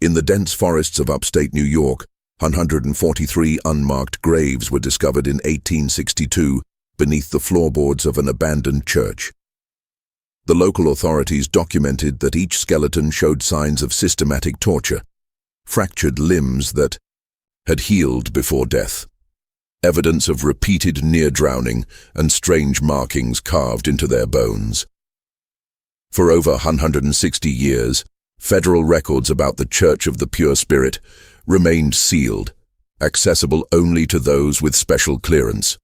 In the dense forests of upstate New York, 143 unmarked graves were discovered in 1862 beneath the floorboards of an abandoned church. The local authorities documented that each skeleton showed signs of systematic torture, fractured limbs that had healed before death, evidence of repeated near-drowning and strange markings carved into their bones. For over 160 years, federal records about the Church of the Pure Spirit remained sealed, accessible only to those with special clearance.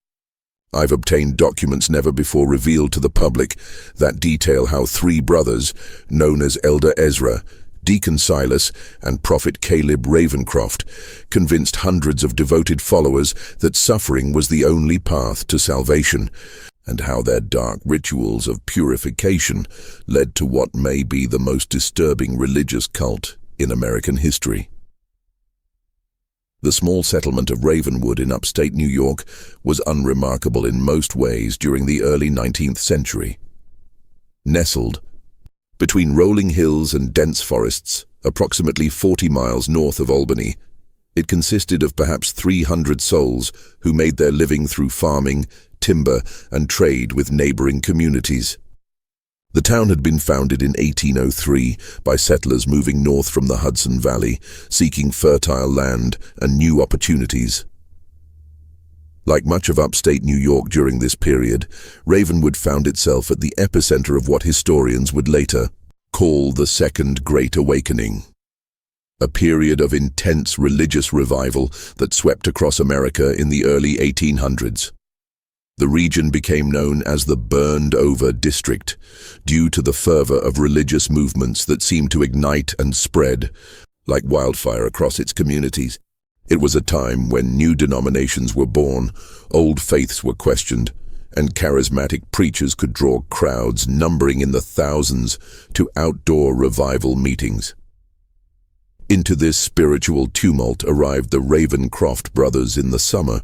I've obtained documents never before revealed to the public that detail how three brothers, known as Elder Ezra, Deacon Silas, and Prophet Caleb Ravencroft, convinced hundreds of devoted followers that suffering was the only path to salvation, and how their dark rituals of purification led to what may be the most disturbing religious cult in American history. The small settlement of Ravenwood in upstate New York was unremarkable in most ways during the early 19th century. Nestled between rolling hills and dense forests, approximately 40 miles north of Albany, it consisted of perhaps 300 souls who made their living through farming, timber, and trade with neighboring communities. The town had been founded in 1803 by settlers moving north from the Hudson Valley, seeking fertile land and new opportunities. Like much of upstate New York during this period, Ravenwood found itself at the epicenter of what historians would later call the Second Great Awakening, a period of intense religious revival that swept across America in the early 1800s. The region became known as the Burned-Over District, due to the fervor of religious movements that seemed to ignite and spread like wildfire across its communities. It was a time when new denominations were born, old faiths were questioned, and charismatic preachers could draw crowds numbering in the thousands to outdoor revival meetings. Into this spiritual tumult arrived the Ravencroft brothers in the summer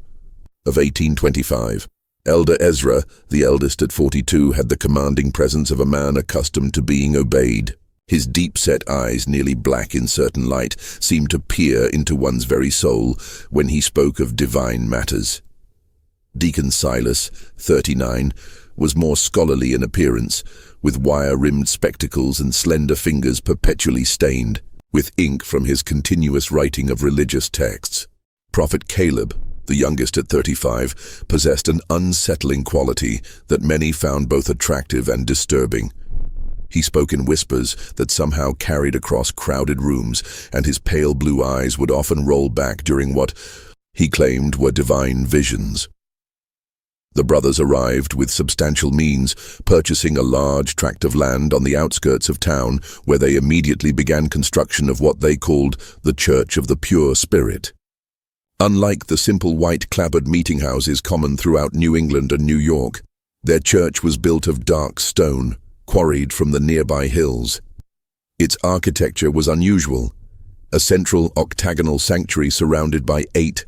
of 1825. Elder Ezra, the eldest at 42, had the commanding presence of a man accustomed to being obeyed. His deep-set eyes, nearly black in certain light, seemed to peer into one's very soul when he spoke of divine matters. Deacon Silas, 39, was more scholarly in appearance, with wire-rimmed spectacles and slender fingers perpetually stained with ink from his continuous writing of religious texts. Prophet Caleb, the youngest at 35, possessed an unsettling quality that many found both attractive and disturbing. He spoke in whispers that somehow carried across crowded rooms, and his pale blue eyes would often roll back during what he claimed were divine visions. The brothers arrived with substantial means, purchasing a large tract of land on the outskirts of town, where they immediately began construction of what they called the Church of the Pure Spirit. Unlike the simple white-clapboard meeting houses common throughout New England and New York, their church was built of dark stone, quarried from the nearby hills. Its architecture was unusual, a central octagonal sanctuary surrounded by 8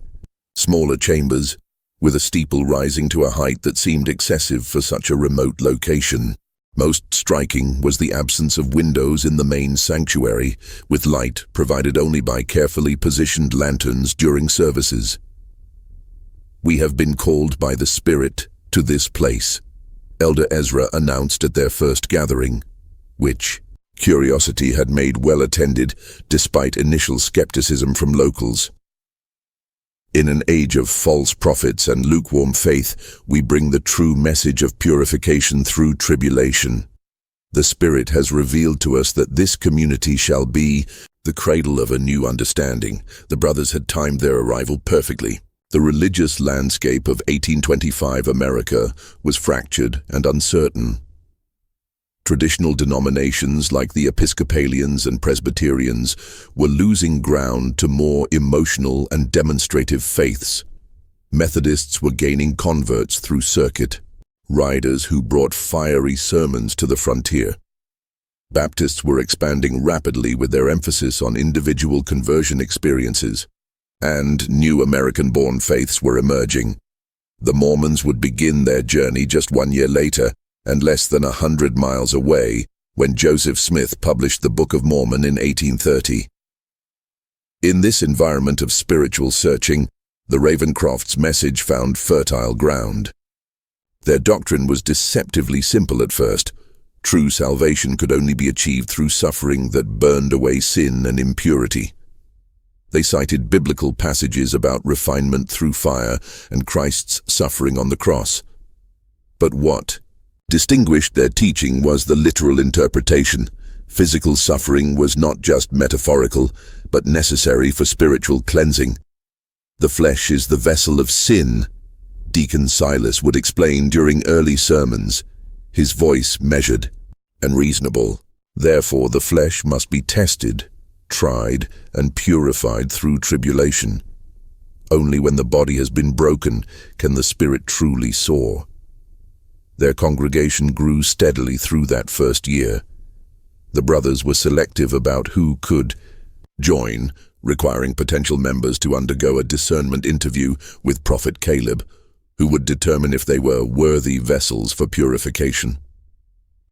smaller chambers, with a steeple rising to a height that seemed excessive for such a remote location. Most striking was the absence of windows in the main sanctuary, with light provided only by carefully positioned lanterns during services. "We have been called by the Spirit to this place," Elder Ezra announced at their first gathering, which curiosity had made well attended despite initial skepticism from locals. "In an age of false prophets and lukewarm faith, we bring the true message of purification through tribulation. The Spirit has revealed to us that this community shall be the cradle of a new understanding." The brothers had timed their arrival perfectly. The religious landscape of 1825 America was fractured and uncertain. Traditional denominations like the Episcopalians and Presbyterians were losing ground to more emotional and demonstrative faiths. Methodists were gaining converts through circuit riders who brought fiery sermons to the frontier. Baptists were expanding rapidly with their emphasis on individual conversion experiences, and new American-born faiths were emerging. The Mormons would begin their journey just 1 year later, and less than 100 miles away, when Joseph Smith published the Book of Mormon in 1830. In this environment of spiritual searching, the Ravencrofts' message found fertile ground. Their doctrine was deceptively simple at first. True salvation could only be achieved through suffering that burned away sin and impurity. They cited biblical passages about refinement through fire and Christ's suffering on the cross. But what distinguished their teaching was the literal interpretation. Physical suffering was not just metaphorical, but necessary for spiritual cleansing. The flesh is the vessel of sin, Deacon Silas would explain during early sermons, his voice measured and reasonable. Therefore, the flesh must be tested, tried, and purified through tribulation. Only when the body has been broken can the spirit truly soar. Their congregation grew steadily through that first year. The brothers were selective about who could join, requiring potential members to undergo a discernment interview with Prophet Caleb, who would determine if they were worthy vessels for purification.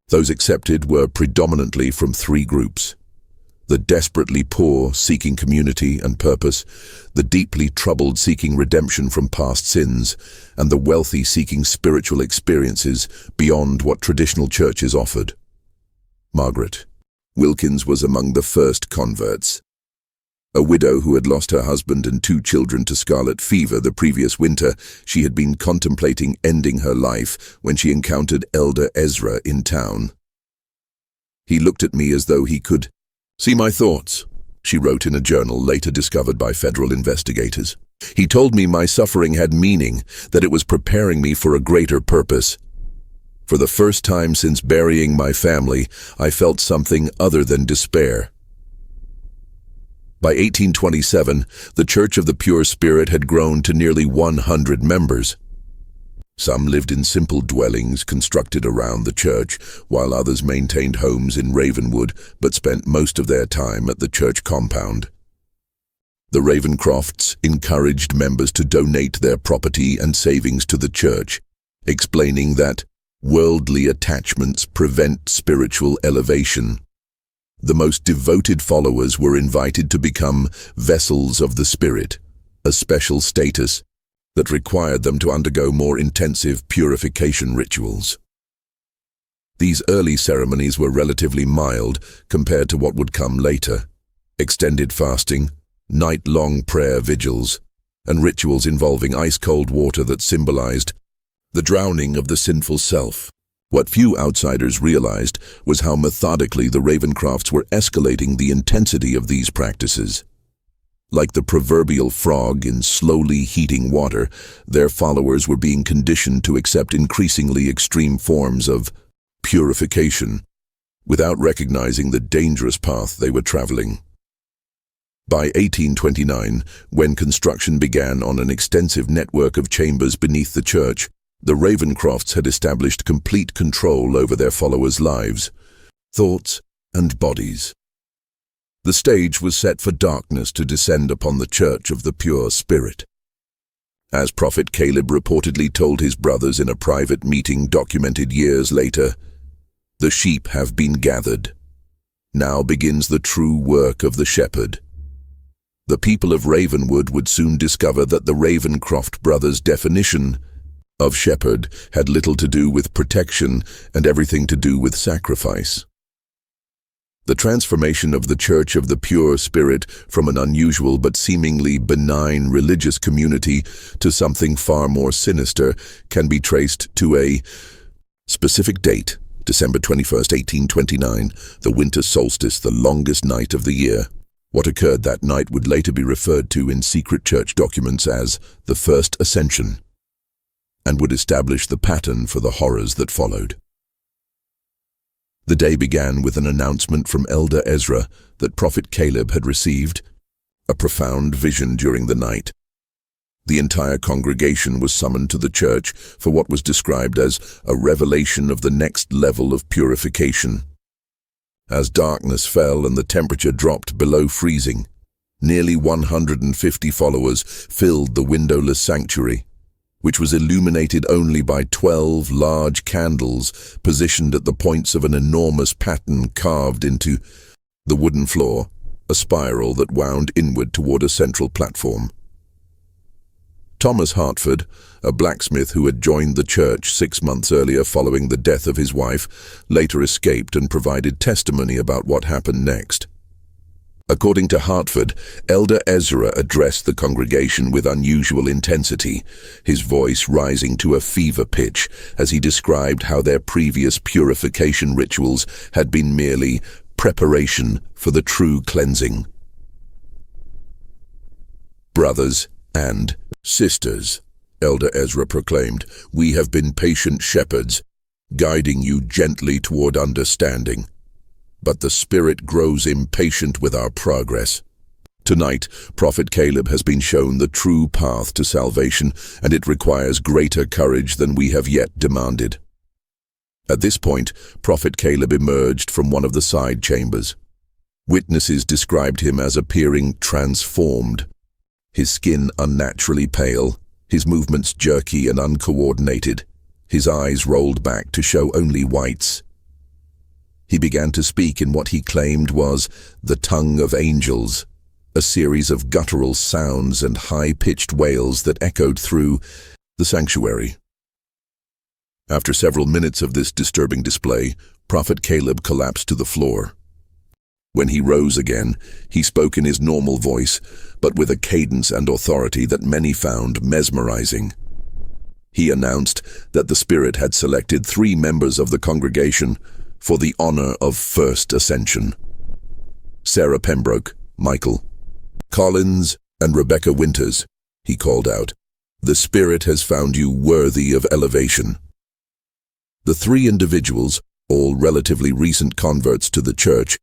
Those accepted were predominantly from three groups: the desperately poor seeking community and purpose, the deeply troubled seeking redemption from past sins, and the wealthy seeking spiritual experiences beyond what traditional churches offered. Margaret Wilkins was among the first converts. A widow who had lost her husband and 2 children to scarlet fever the previous winter, she had been contemplating ending her life when she encountered Elder Ezra in town. He looked at me as though he could see my thoughts, she wrote in a journal later discovered by federal investigators. He told me my suffering had meaning, that it was preparing me for a greater purpose. For the first time since burying my family, I felt something other than despair. By 1827, the Church of the Pure Spirit had grown to nearly 100 members. Some lived in simple dwellings constructed around the church, while others maintained homes in Ravenwood but spent most of their time at the church compound. The Ravencrofts encouraged members to donate their property and savings to the church, explaining that worldly attachments prevent spiritual elevation. The most devoted followers were invited to become vessels of the Spirit, a special status that required them to undergo more intensive purification rituals. These early ceremonies were relatively mild compared to what would come later: extended fasting, night-long prayer vigils, and rituals involving ice-cold water that symbolized the drowning of the sinful self. What few outsiders realized was how methodically the Ravencrofts were escalating the intensity of these practices. Like the proverbial frog in slowly heating water, their followers were being conditioned to accept increasingly extreme forms of purification, without recognizing the dangerous path they were traveling. By 1829, when construction began on an extensive network of chambers beneath the church, the Ravencrofts had established complete control over their followers' lives, thoughts, and bodies. The stage was set for darkness to descend upon the Church of the Pure Spirit. As Prophet Caleb reportedly told his brothers in a private meeting documented years later, "The sheep have been gathered. Now begins the true work of the shepherd." The people of Ravenwood would soon discover that the Ravencroft brothers' definition of shepherd had little to do with protection and everything to do with sacrifice. The transformation of the Church of the Pure Spirit from an unusual but seemingly benign religious community to something far more sinister can be traced to a specific date: December 21st, 1829, the winter solstice, the longest night of the year. What occurred that night would later be referred to in secret church documents as the First Ascension, and would establish the pattern for the horrors that followed. The day began with an announcement from Elder Ezra that Prophet Caleb had received a profound vision during the night. The entire congregation was summoned to the church for what was described as a revelation of the next level of purification. As darkness fell and the temperature dropped below freezing, nearly 150 followers filled the windowless sanctuary, which was illuminated only by 12 large candles positioned at the points of an enormous pattern carved into the wooden floor. a spiral that wound inward toward a central platform. Thomas Hartford, a blacksmith who had joined the church 6 months earlier following the death of his wife, later escaped and provided testimony about what happened next. According to Hartford, Elder Ezra addressed the congregation with unusual intensity, his voice rising to a fever pitch as he described how their previous purification rituals had been merely preparation for the true cleansing. "Brothers and sisters," Elder Ezra proclaimed, "we have been patient shepherds, guiding you gently toward understanding. But the Spirit grows impatient with our progress. Tonight, Prophet Caleb has been shown the true path to salvation, and it requires greater courage than we have yet demanded." At this point, Prophet Caleb emerged from one of the side chambers. Witnesses described him as appearing transformed, his skin unnaturally pale, his movements jerky and uncoordinated, his eyes rolled back to show only whites. He began to speak in what he claimed was the tongue of angels, a series of guttural sounds and high-pitched wails that echoed through the sanctuary. After several minutes of this disturbing display, Prophet Caleb collapsed to the floor. When he rose again, he spoke in his normal voice, but with a cadence and authority that many found mesmerizing. He announced that the Spirit had selected 3 members of the congregation for the honor of first ascension: Sarah Pembroke, Michael Collins, and Rebecca Winters. He called out, "The Spirit has found you worthy of elevation." The 3 individuals, all relatively recent converts to the church,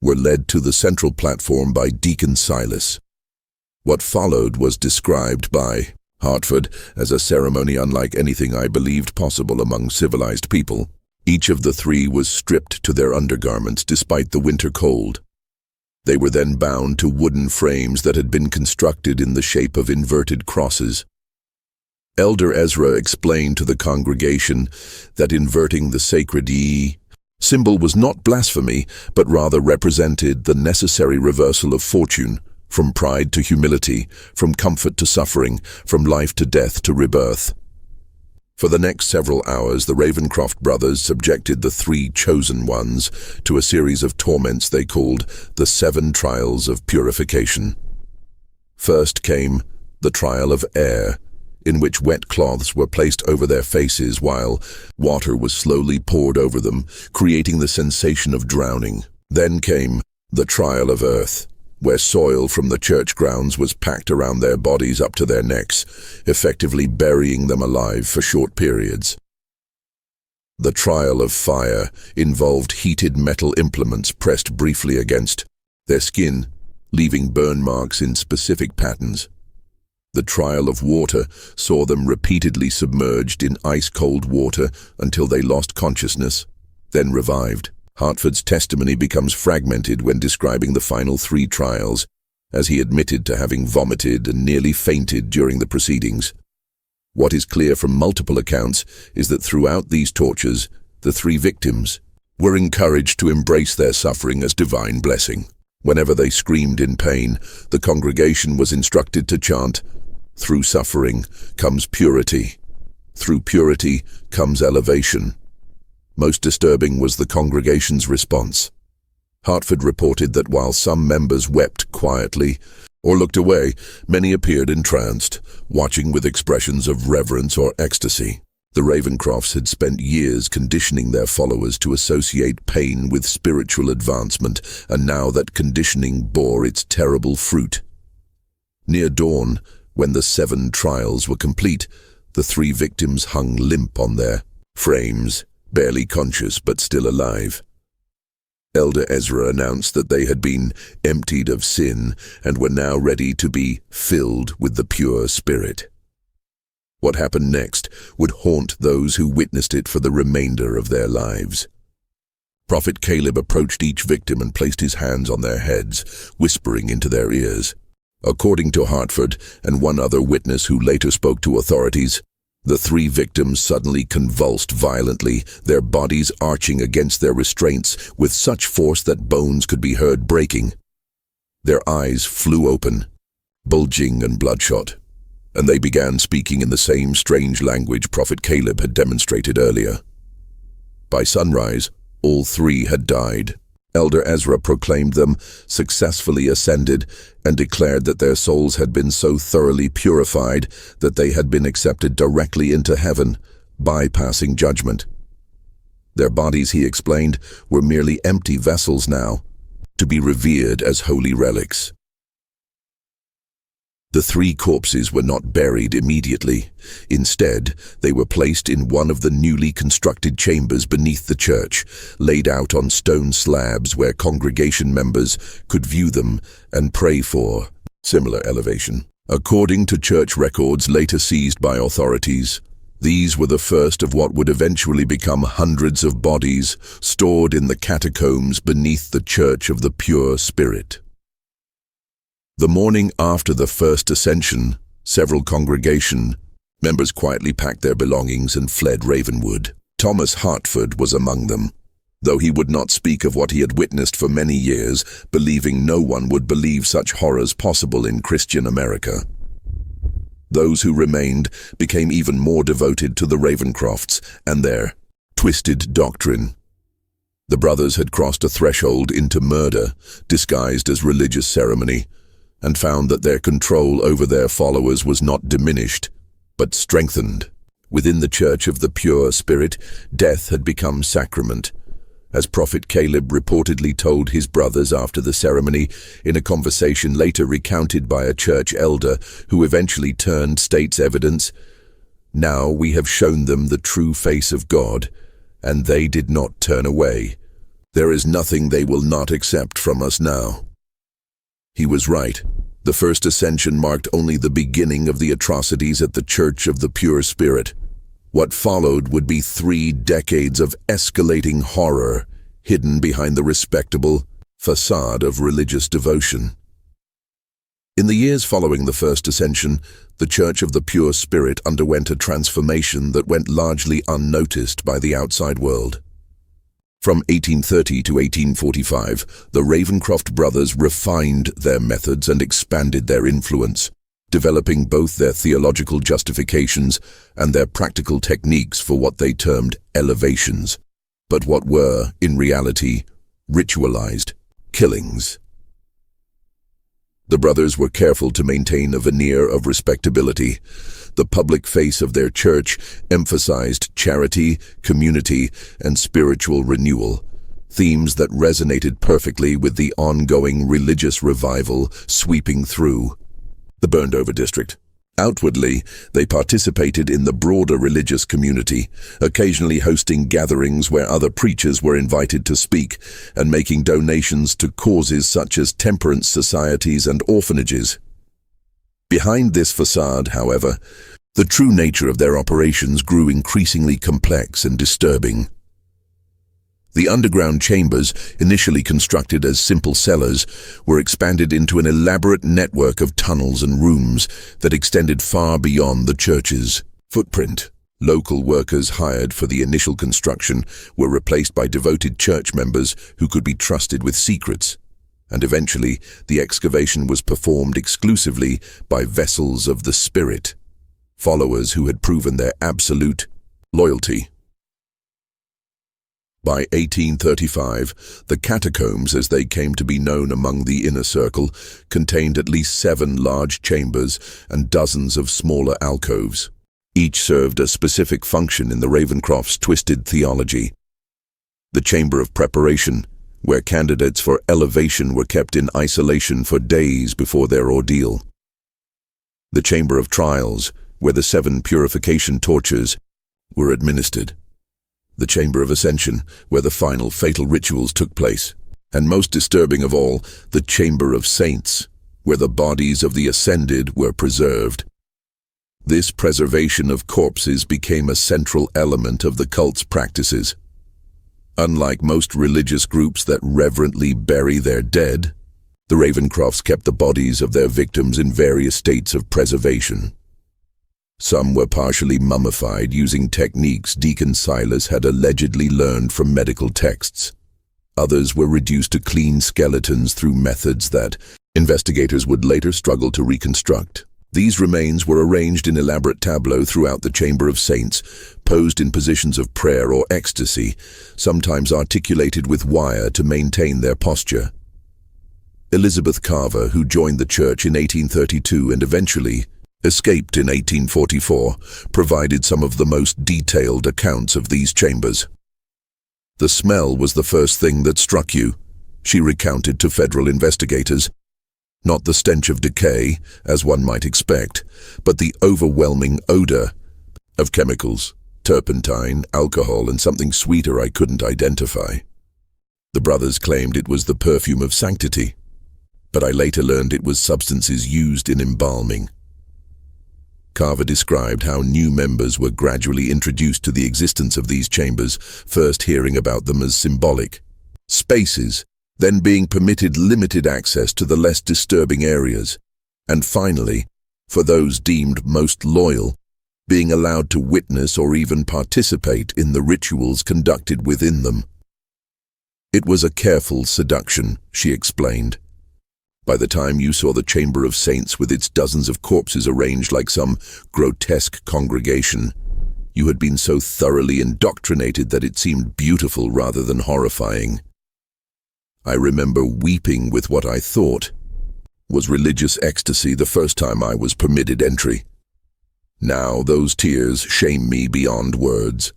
were led to the central platform by Deacon Silas. What followed was described by Hartford as a ceremony unlike anything I believed possible among civilized people. Each of the 3 was stripped to their undergarments despite the winter cold. They were then bound to wooden frames that had been constructed in the shape of inverted crosses. Elder Ezra explained to the congregation that inverting the sacred E symbol was not blasphemy, but rather represented the necessary reversal of fortune, from pride to humility, from comfort to suffering, from life to death to rebirth. For the next several hours, the Ravencroft brothers subjected the 3 chosen ones to a series of torments they called the 7 trials of purification. First came the trial of air, in which wet cloths were placed over their faces while water was slowly poured over them, creating the sensation of drowning. Then came the trial of earth, where soil from the church grounds was packed around their bodies up to their necks, effectively burying them alive for short periods. The trial of fire involved heated metal implements pressed briefly against their skin, leaving burn marks in specific patterns. The trial of water saw them repeatedly submerged in ice-cold water until they lost consciousness, then revived. Hartford's testimony becomes fragmented when describing the final 3 trials, as he admitted to having vomited and nearly fainted during the proceedings. What is clear from multiple accounts is that throughout these tortures, the 3 victims were encouraged to embrace their suffering as divine blessing. Whenever they screamed in pain, the congregation was instructed to chant, "Through suffering comes purity. Through purity comes elevation." Most disturbing was the congregation's response. Hartford reported that while some members wept quietly or looked away, many appeared entranced, watching with expressions of reverence or ecstasy. The Ravencrofts had spent years conditioning their followers to associate pain with spiritual advancement, and now that conditioning bore its terrible fruit. Near dawn, when the 7 trials were complete, the 3 victims hung limp on their frames, barely conscious but still alive. Elder Ezra announced that they had been emptied of sin and were now ready to be filled with the pure Spirit. What happened next would haunt those who witnessed it for the remainder of their lives. Prophet Caleb approached each victim and placed his hands on their heads, whispering into their ears. According to Hartford and one other witness who later spoke to authorities, the 3 victims suddenly convulsed violently, their bodies arching against their restraints with such force that bones could be heard breaking. Their eyes flew open, bulging and bloodshot, and they began speaking in the same strange language Prophet Caleb had demonstrated earlier. By sunrise, all three had died. Elder Ezra proclaimed them successfully ascended and declared that their souls had been so thoroughly purified that they had been accepted directly into heaven, bypassing judgment. Their bodies, he explained, were merely empty vessels now, to be revered as holy relics. The three corpses were not buried immediately. Instead, they were placed in one of the newly constructed chambers beneath the church, laid out on stone slabs where congregation members could view them and pray for similar elevation. According to church records later seized by authorities, these were the first of what would eventually become hundreds of bodies stored in the catacombs beneath the Church of the Pure Spirit. The morning after the first ascension, several congregation members quietly packed their belongings and fled Ravenwood. Thomas Hartford was among them, though he would not speak of what he had witnessed for many years, believing no one would believe such horrors possible in Christian America. Those who remained became even more devoted to the Ravencrofts and their twisted doctrine. The brothers had crossed a threshold into murder, disguised as religious ceremony, and found that their control over their followers was not diminished, but strengthened. Within the Church of the Pure Spirit, death had become sacrament, as Prophet Caleb reportedly told his brothers after the ceremony in a conversation later recounted by a church elder who eventually turned state's evidence. "Now we have shown them the true face of God, and they did not turn away. There is nothing they will not accept from us now." He was right. The first ascension marked only the beginning of the atrocities at the Church of the Pure Spirit. What followed would be 3 decades of escalating horror, hidden behind the respectable facade of religious devotion. In the years following the first ascension, the Church of the Pure Spirit underwent a transformation that went largely unnoticed by the outside world. From 1830 to 1845, the Ravencroft brothers refined their methods and expanded their influence, developing both their theological justifications and their practical techniques for what they termed elevations, but what were, in reality, ritualized killings. The brothers were careful to maintain a veneer of respectability. The public face of their church emphasized charity, community, and spiritual renewal, themes that resonated perfectly with the ongoing religious revival sweeping through the burned-over district. Outwardly, they participated in the broader religious community, occasionally hosting gatherings where other preachers were invited to speak and making donations to causes such as temperance societies and orphanages. Behind this facade, however, the true nature of their operations grew increasingly complex and disturbing. The underground chambers, initially constructed as simple cellars, were expanded into an elaborate network of tunnels and rooms that extended far beyond the church's footprint. Local workers hired for the initial construction were replaced by devoted church members who could be trusted with secrets, and eventually the excavation was performed exclusively by vessels of the Spirit, followers who had proven their absolute loyalty. By 1835, the catacombs, as they came to be known among the inner circle, contained at least 7 large chambers and dozens of smaller alcoves. Each served a specific function in the Ravencroft's twisted theology. The chamber of preparation, where candidates for elevation were kept in isolation for days before their ordeal. The chamber of trials, where the 7 purification tortures were administered. The chamber of ascension, where the final fatal rituals took place. And most disturbing of all, the chamber of saints, where the bodies of the ascended were preserved. This preservation of corpses became a central element of the cult's practices. Unlike most religious groups that reverently bury their dead, the Ravencrofts kept the bodies of their victims in various states of preservation. Some were partially mummified using techniques Deacon Silas had allegedly learned from medical texts. Others were reduced to clean skeletons through methods that investigators would later struggle to reconstruct. These remains were arranged in elaborate tableaux throughout the Chamber of Saints, posed in positions of prayer or ecstasy, sometimes articulated with wire to maintain their posture. Elizabeth Carver, who joined the church in 1832 and eventually escaped in 1844, provided some of the most detailed accounts of these chambers. "The smell was the first thing that struck you," she recounted to federal investigators. "Not the stench of decay, as one might expect, but the overwhelming odor of chemicals, turpentine, alcohol, and something sweeter I couldn't identify. The brothers claimed it was the perfume of sanctity, but I later learned it was substances used in embalming." Carver described how new members were gradually introduced to the existence of these chambers, first hearing about them as symbolic spaces, then being permitted limited access to the less disturbing areas, and finally, for those deemed most loyal, being allowed to witness or even participate in the rituals conducted within them. "It was a careful seduction," she explained. "By the time you saw the Chamber of Saints with its dozens of corpses arranged like some grotesque congregation, you had been so thoroughly indoctrinated that it seemed beautiful rather than horrifying. I remember weeping with what I thought was religious ecstasy the first time I was permitted entry. Now those tears shame me beyond words."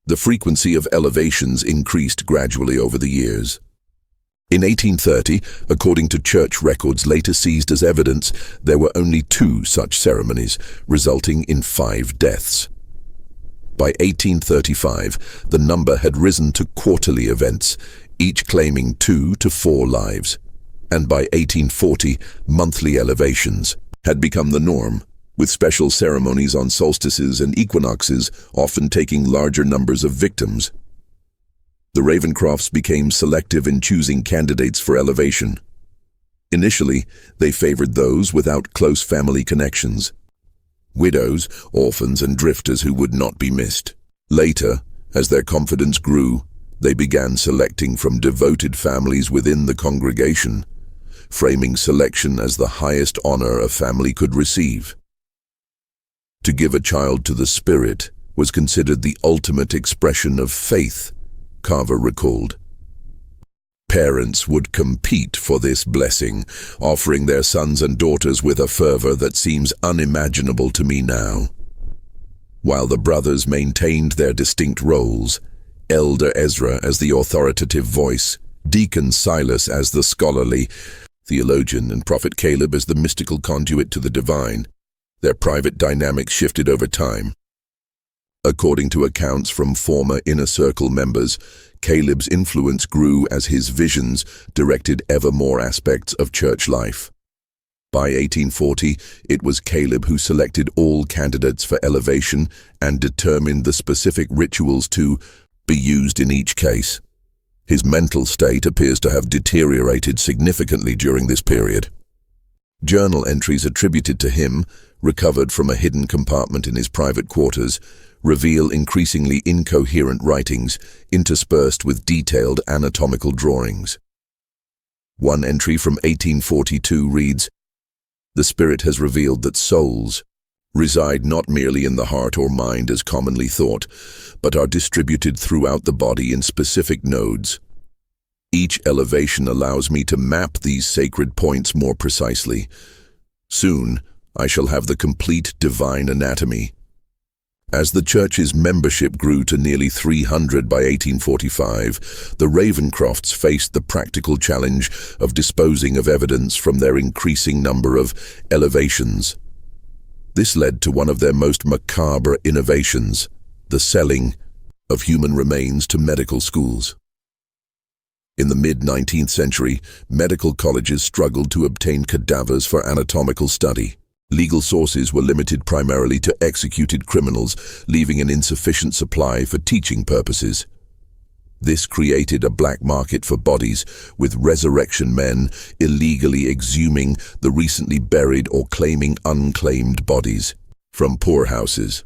The frequency of elevations increased gradually over the years. In 1830, according to church records later seized as evidence, there were only 2 such ceremonies, resulting in 5 deaths. By 1835, the number had risen to quarterly events, each claiming 2 to 4 lives. And by 1840, monthly elevations had become the norm, with special ceremonies on solstices and equinoxes often taking larger numbers of victims. The Ravencrofts became selective in choosing candidates for elevation. Initially, they favored those without close family connections, widows, orphans, and drifters who would not be missed. Later, as their confidence grew, they began selecting from devoted families within the congregation, framing selection as the highest honor a family could receive. To give a child to the Spirit was considered the ultimate expression of faith, Carver recalled. Parents would compete for this blessing, offering their sons and daughters with a fervor that seems unimaginable to me now. While the brothers maintained their distinct roles, Elder Ezra as the authoritative voice, Deacon Silas as the scholarly theologian, and Prophet Caleb as the mystical conduit to the divine, their private dynamics shifted over time. According to accounts from former Inner Circle members, Caleb's influence grew as his visions directed ever more aspects of church life. By 1840, it was Caleb who selected all candidates for elevation and determined the specific rituals to be used in each case. His mental state appears to have deteriorated significantly during this period. Journal entries attributed to him, recovered from a hidden compartment in his private quarters, reveal increasingly incoherent writings interspersed with detailed anatomical drawings. One entry from 1842 reads, "The Spirit has revealed that souls reside not merely in the heart or mind as commonly thought, but are distributed throughout the body in specific nodes. Each elevation allows me to map these sacred points more precisely. Soon, I shall have the complete divine anatomy." As the church's membership grew to nearly 300 by 1845, the Ravencrofts faced the practical challenge of disposing of evidence from their increasing number of elevations. This led to one of their most macabre innovations, the selling of human remains to medical schools. In the mid-19th century, medical colleges struggled to obtain cadavers for anatomical study. Legal sources were limited primarily to executed criminals, leaving an insufficient supply for teaching purposes. This created a black market for bodies, with resurrection men illegally exhuming the recently buried or claiming unclaimed bodies from poorhouses.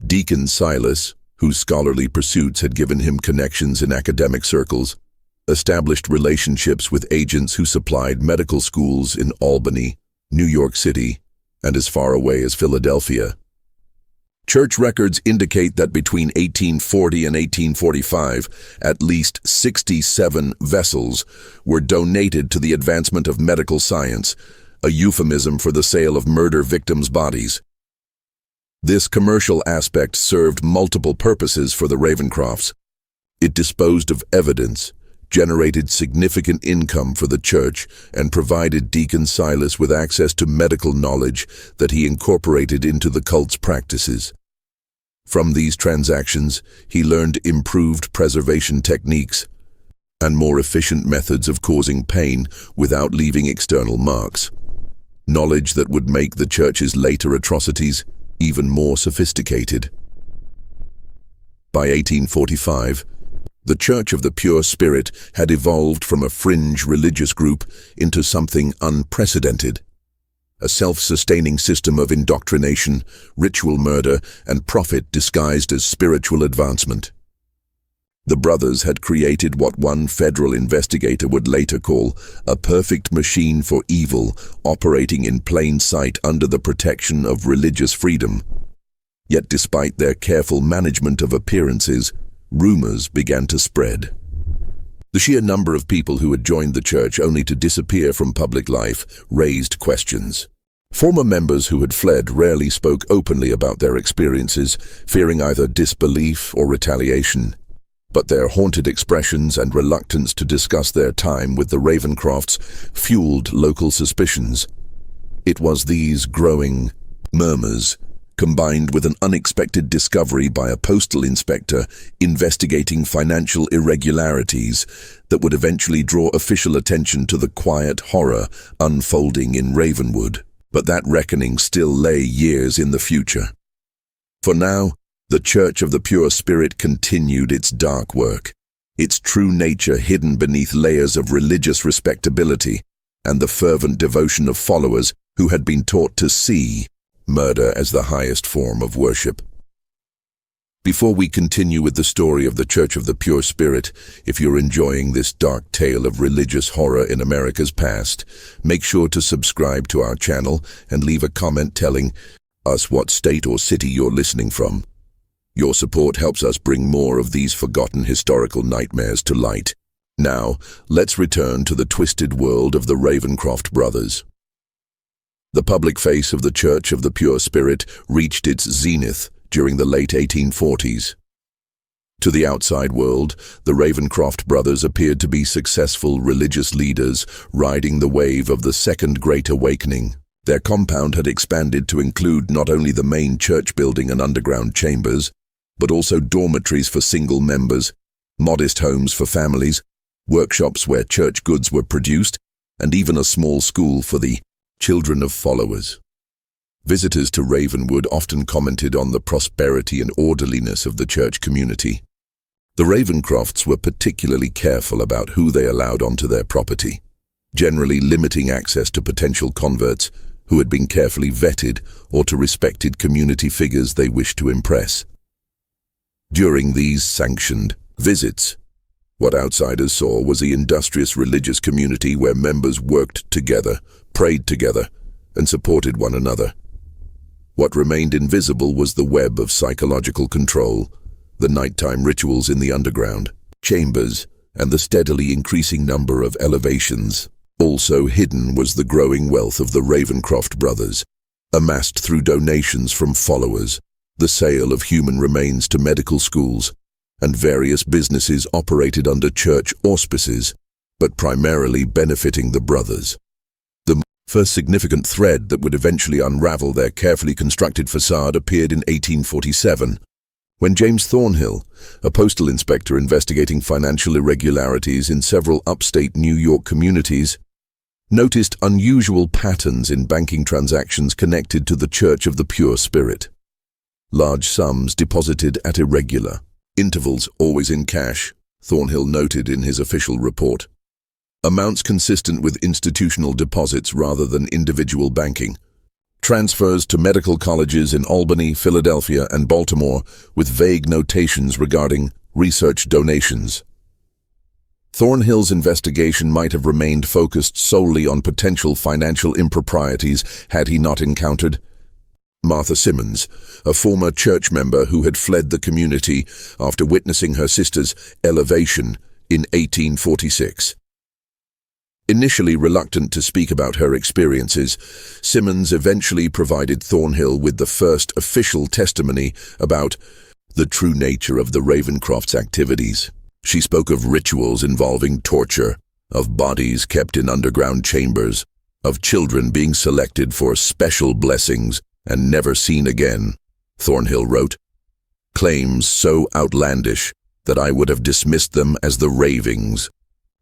Deacon Silas, whose scholarly pursuits had given him connections in academic circles, established relationships with agents who supplied medical schools in Albany, New York City, and as far away as Philadelphia. Church records indicate that between 1840 and 1845, at least 67 vessels were donated to the advancement of medical science, a euphemism for the sale of murder victims' bodies. This commercial aspect served multiple purposes for the Ravencrofts. It disposed of evidence, generated significant income for the church, and provided Deacon Silas with access to medical knowledge that he incorporated into the cult's practices. From these transactions, he learned improved preservation techniques and more efficient methods of causing pain without leaving external marks. Knowledge that would make the church's later atrocities even more sophisticated. By 1845, the Church of the Pure Spirit had evolved from a fringe religious group into something unprecedented. A self-sustaining system of indoctrination, ritual murder, and profit disguised as spiritual advancement. The brothers had created what one federal investigator would later call a perfect machine for evil, operating in plain sight under the protection of religious freedom. Yet despite their careful management of appearances, rumors began to spread. The sheer number of people who had joined the church only to disappear from public life raised questions. Former members who had fled rarely spoke openly about their experiences, fearing either disbelief or retaliation. But their haunted expressions and reluctance to discuss their time with the Ravencrofts fueled local suspicions. It was these growing murmurs, combined with an unexpected discovery by a postal inspector investigating financial irregularities, that would eventually draw official attention to the quiet horror unfolding in Ravenwood. But that reckoning still lay years in the future. For now, the Church of the Pure Spirit continued its dark work, its true nature hidden beneath layers of religious respectability and the fervent devotion of followers who had been taught to see murder as the highest form of worship. Before we continue with the story of the Church of the Pure Spirit, if you're enjoying this dark tale of religious horror in America's past, make sure to subscribe to our channel and leave a comment telling us what state or city you're listening from. Your support helps us bring more of these forgotten historical nightmares to light. Now, let's return to the twisted world of the Ravencroft brothers. The public face of the Church of the Pure Spirit reached its zenith during the late 1840s. To the outside world, the Ravencroft brothers appeared to be successful religious leaders riding the wave of the Second Great Awakening. Their compound had expanded to include not only the main church building and underground chambers, but also dormitories for single members, modest homes for families, workshops where church goods were produced, and even a small school for the children of followers. Visitors to Ravenwood often commented on the prosperity and orderliness of the church community. The Ravencrofts were particularly careful about who they allowed onto their property, generally limiting access to potential converts who had been carefully vetted or to respected community figures they wished to impress. During these sanctioned visits, what outsiders saw was the industrious religious community where members worked together, prayed together, and supported one another. What remained invisible was the web of psychological control, the nighttime rituals in the underground chambers, and the steadily increasing number of elevations. Also hidden was the growing wealth of the Ravencroft brothers, amassed through donations from followers, the sale of human remains to medical schools, and various businesses operated under church auspices, but primarily benefiting the brothers. The first significant thread that would eventually unravel their carefully constructed facade appeared in 1847, when James Thornhill, a postal inspector investigating financial irregularities in several upstate New York communities, noticed unusual patterns in banking transactions connected to the Church of the Pure Spirit. Large sums deposited at irregular intervals, always in cash, Thornhill noted in his official report. Amounts consistent with institutional deposits rather than individual banking. Transfers to medical colleges in Albany, Philadelphia, and Baltimore with vague notations regarding research donations. Thornhill's investigation might have remained focused solely on potential financial improprieties had he not encountered Martha Simmons, a former church member who had fled the community after witnessing her sister's elevation in 1846. Initially reluctant to speak about her experiences, Simmons eventually provided Thornhill with the first official testimony about the true nature of the Ravencroft's activities. She spoke of rituals involving torture, of bodies kept in underground chambers, of children being selected for special blessings and never seen again. Thornhill wrote, "Claims so outlandish that I would have dismissed them as the ravings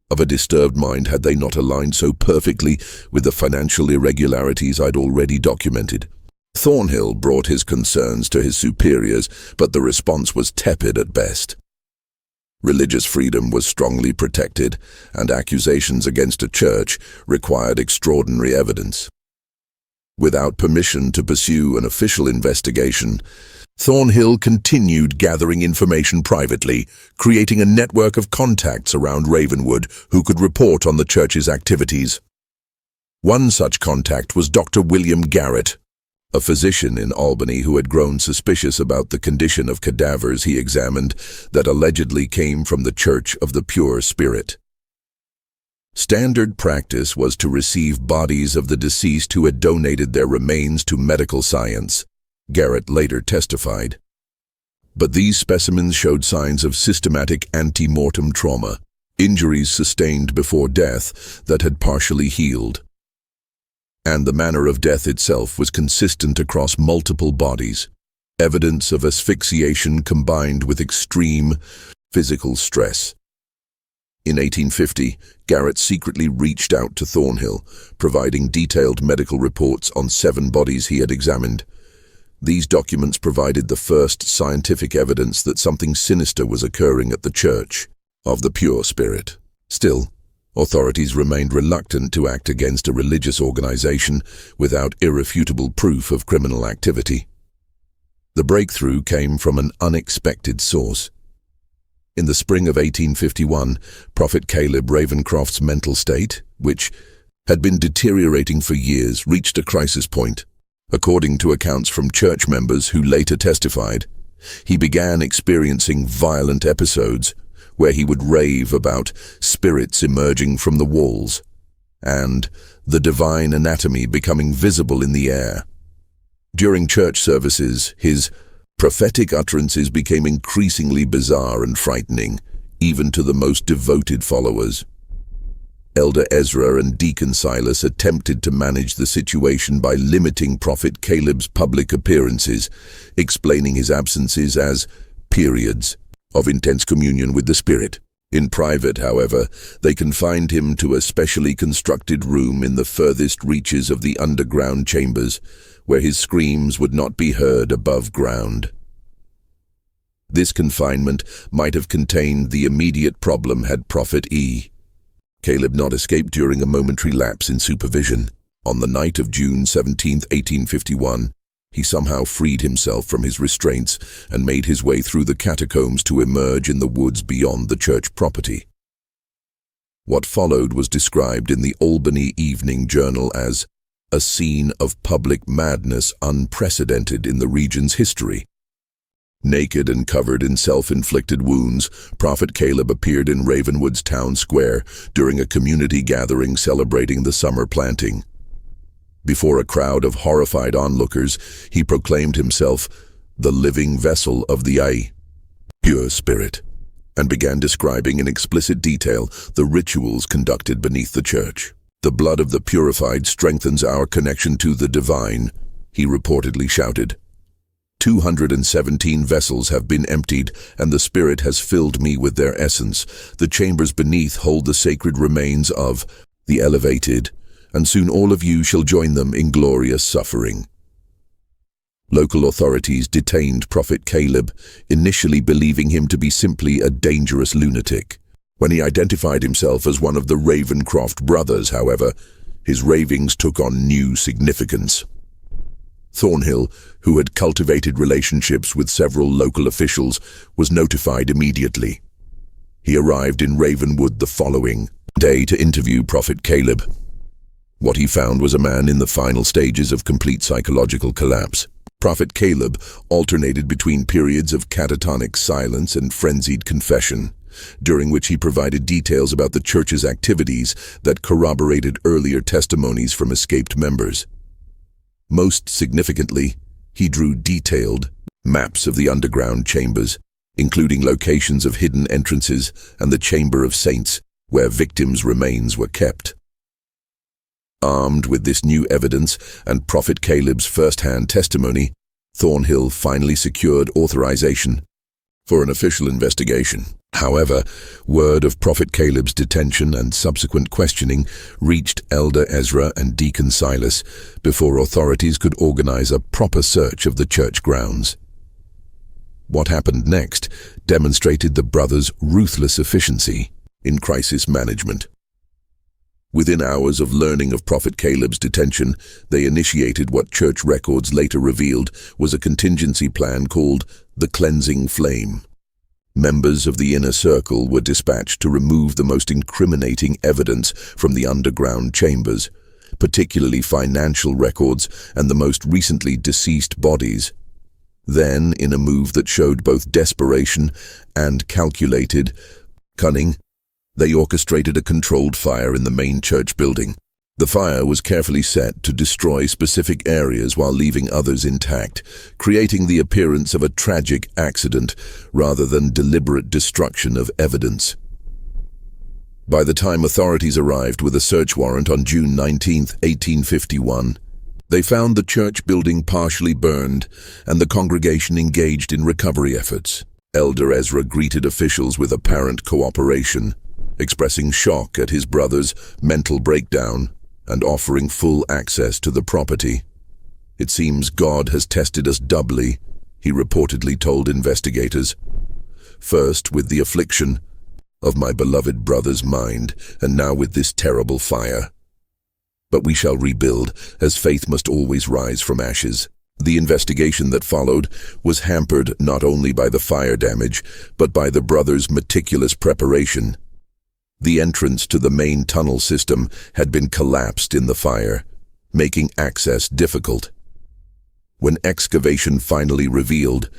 of a disturbed mind had they not aligned so perfectly with the financial irregularities I'd already documented." Thornhill brought his concerns to his superiors, but the response was tepid at best. Religious freedom was strongly protected, and accusations against a church required extraordinary evidence. Without permission to pursue an official investigation, Thornhill continued gathering information privately, creating a network of contacts around Ravenwood who could report on the church's activities. One such contact was Dr. William Garrett, a physician in Albany who had grown suspicious about the condition of cadavers he examined that allegedly came from the Church of the Pure Spirit. Standard practice was to receive bodies of the deceased who had donated their remains to medical science, Garrett later testified. But these specimens showed signs of systematic ante-mortem trauma, injuries sustained before death that had partially healed. And the manner of death itself was consistent across multiple bodies, evidence of asphyxiation combined with extreme physical stress. In 1850, Garrett secretly reached out to Thornhill, providing detailed medical reports on 7 bodies he had examined. These documents provided the first scientific evidence that something sinister was occurring at the Church of the Pure Spirit. Still, authorities remained reluctant to act against a religious organization without irrefutable proof of criminal activity. The breakthrough came from an unexpected source. In the spring of 1851, Prophet Caleb Ravencroft's mental state, which had been deteriorating for years, reached a crisis point. According to accounts from church members who later testified, he began experiencing violent episodes where he would rave about spirits emerging from the walls and the divine anatomy becoming visible in the air. During church services, his prophetic utterances became increasingly bizarre and frightening, even to the most devoted followers. Elder Ezra and Deacon Silas attempted to manage the situation by limiting Prophet Caleb's public appearances, explaining his absences as periods of intense communion with the Spirit. In private, however, they confined him to a specially constructed room in the furthest reaches of the underground chambers, where his screams would not be heard above ground. This confinement might have contained the immediate problem had Prophet Caleb not escaped during a momentary lapse in supervision. On the night of June 17, 1851, he somehow freed himself from his restraints and made his way through the catacombs to emerge in the woods beyond the church property. What followed was described in the Albany Evening Journal as a scene of public madness unprecedented in the region's history. Naked and covered in self-inflicted wounds, Prophet Caleb appeared in Ravenwood's town square during a community gathering celebrating the summer planting. Before a crowd of horrified onlookers, he proclaimed himself the living vessel of the Pure Spirit, and began describing in explicit detail the rituals conducted beneath the church. "The blood of the purified strengthens our connection to the divine," he reportedly shouted. 217 vessels have been emptied, and the Spirit has filled me with their essence. The chambers beneath hold the sacred remains of the elevated, and soon all of you shall join them in glorious suffering. Local authorities detained Prophet Caleb, initially believing him to be simply a dangerous lunatic. When he identified himself as one of the Ravencroft brothers, however, his ravings took on new significance. Thornhill, who had cultivated relationships with several local officials, was notified immediately. He arrived in Ravenwood the following day to interview Prophet Caleb. What he found was a man in the final stages of complete psychological collapse. Prophet Caleb alternated between periods of catatonic silence and frenzied confession, during which he provided details about the church's activities that corroborated earlier testimonies from escaped members. Most significantly, he drew detailed maps of the underground chambers, including locations of hidden entrances and the Chamber of Saints, where victims' remains were kept. Armed with this new evidence and Prophet Caleb's first-hand testimony, Thornhill finally secured authorization for an official investigation. However, word of Prophet Caleb's detention and subsequent questioning reached Elder Ezra and Deacon Silas before authorities could organize a proper search of the church grounds. What happened next demonstrated the brothers' ruthless efficiency in crisis management. Within hours of learning of Prophet Caleb's detention, they initiated what church records later revealed was a contingency plan called the Cleansing Flame. Members of the inner circle were dispatched to remove the most incriminating evidence from the underground chambers, particularly financial records and the most recently deceased bodies. Then, in a move that showed both desperation and calculated cunning, they orchestrated a controlled fire in the main church building. The fire was carefully set to destroy specific areas while leaving others intact, creating the appearance of a tragic accident rather than deliberate destruction of evidence. By the time authorities arrived with a search warrant on June 19, 1851, they found the church building partially burned and the congregation engaged in recovery efforts. Elder Ezra greeted officials with apparent cooperation, expressing shock at his brother's mental breakdown and offering full access to the property. "It seems God has tested us doubly," he reportedly told investigators. "First with the affliction of my beloved brother's mind, and now with this terrible fire. But we shall rebuild, as faith must always rise from ashes." The investigation that followed was hampered not only by the fire damage, but by the brothers' meticulous preparation. The entrance to the main tunnel system had been collapsed in the fire, making access difficult. When excavation finally revealed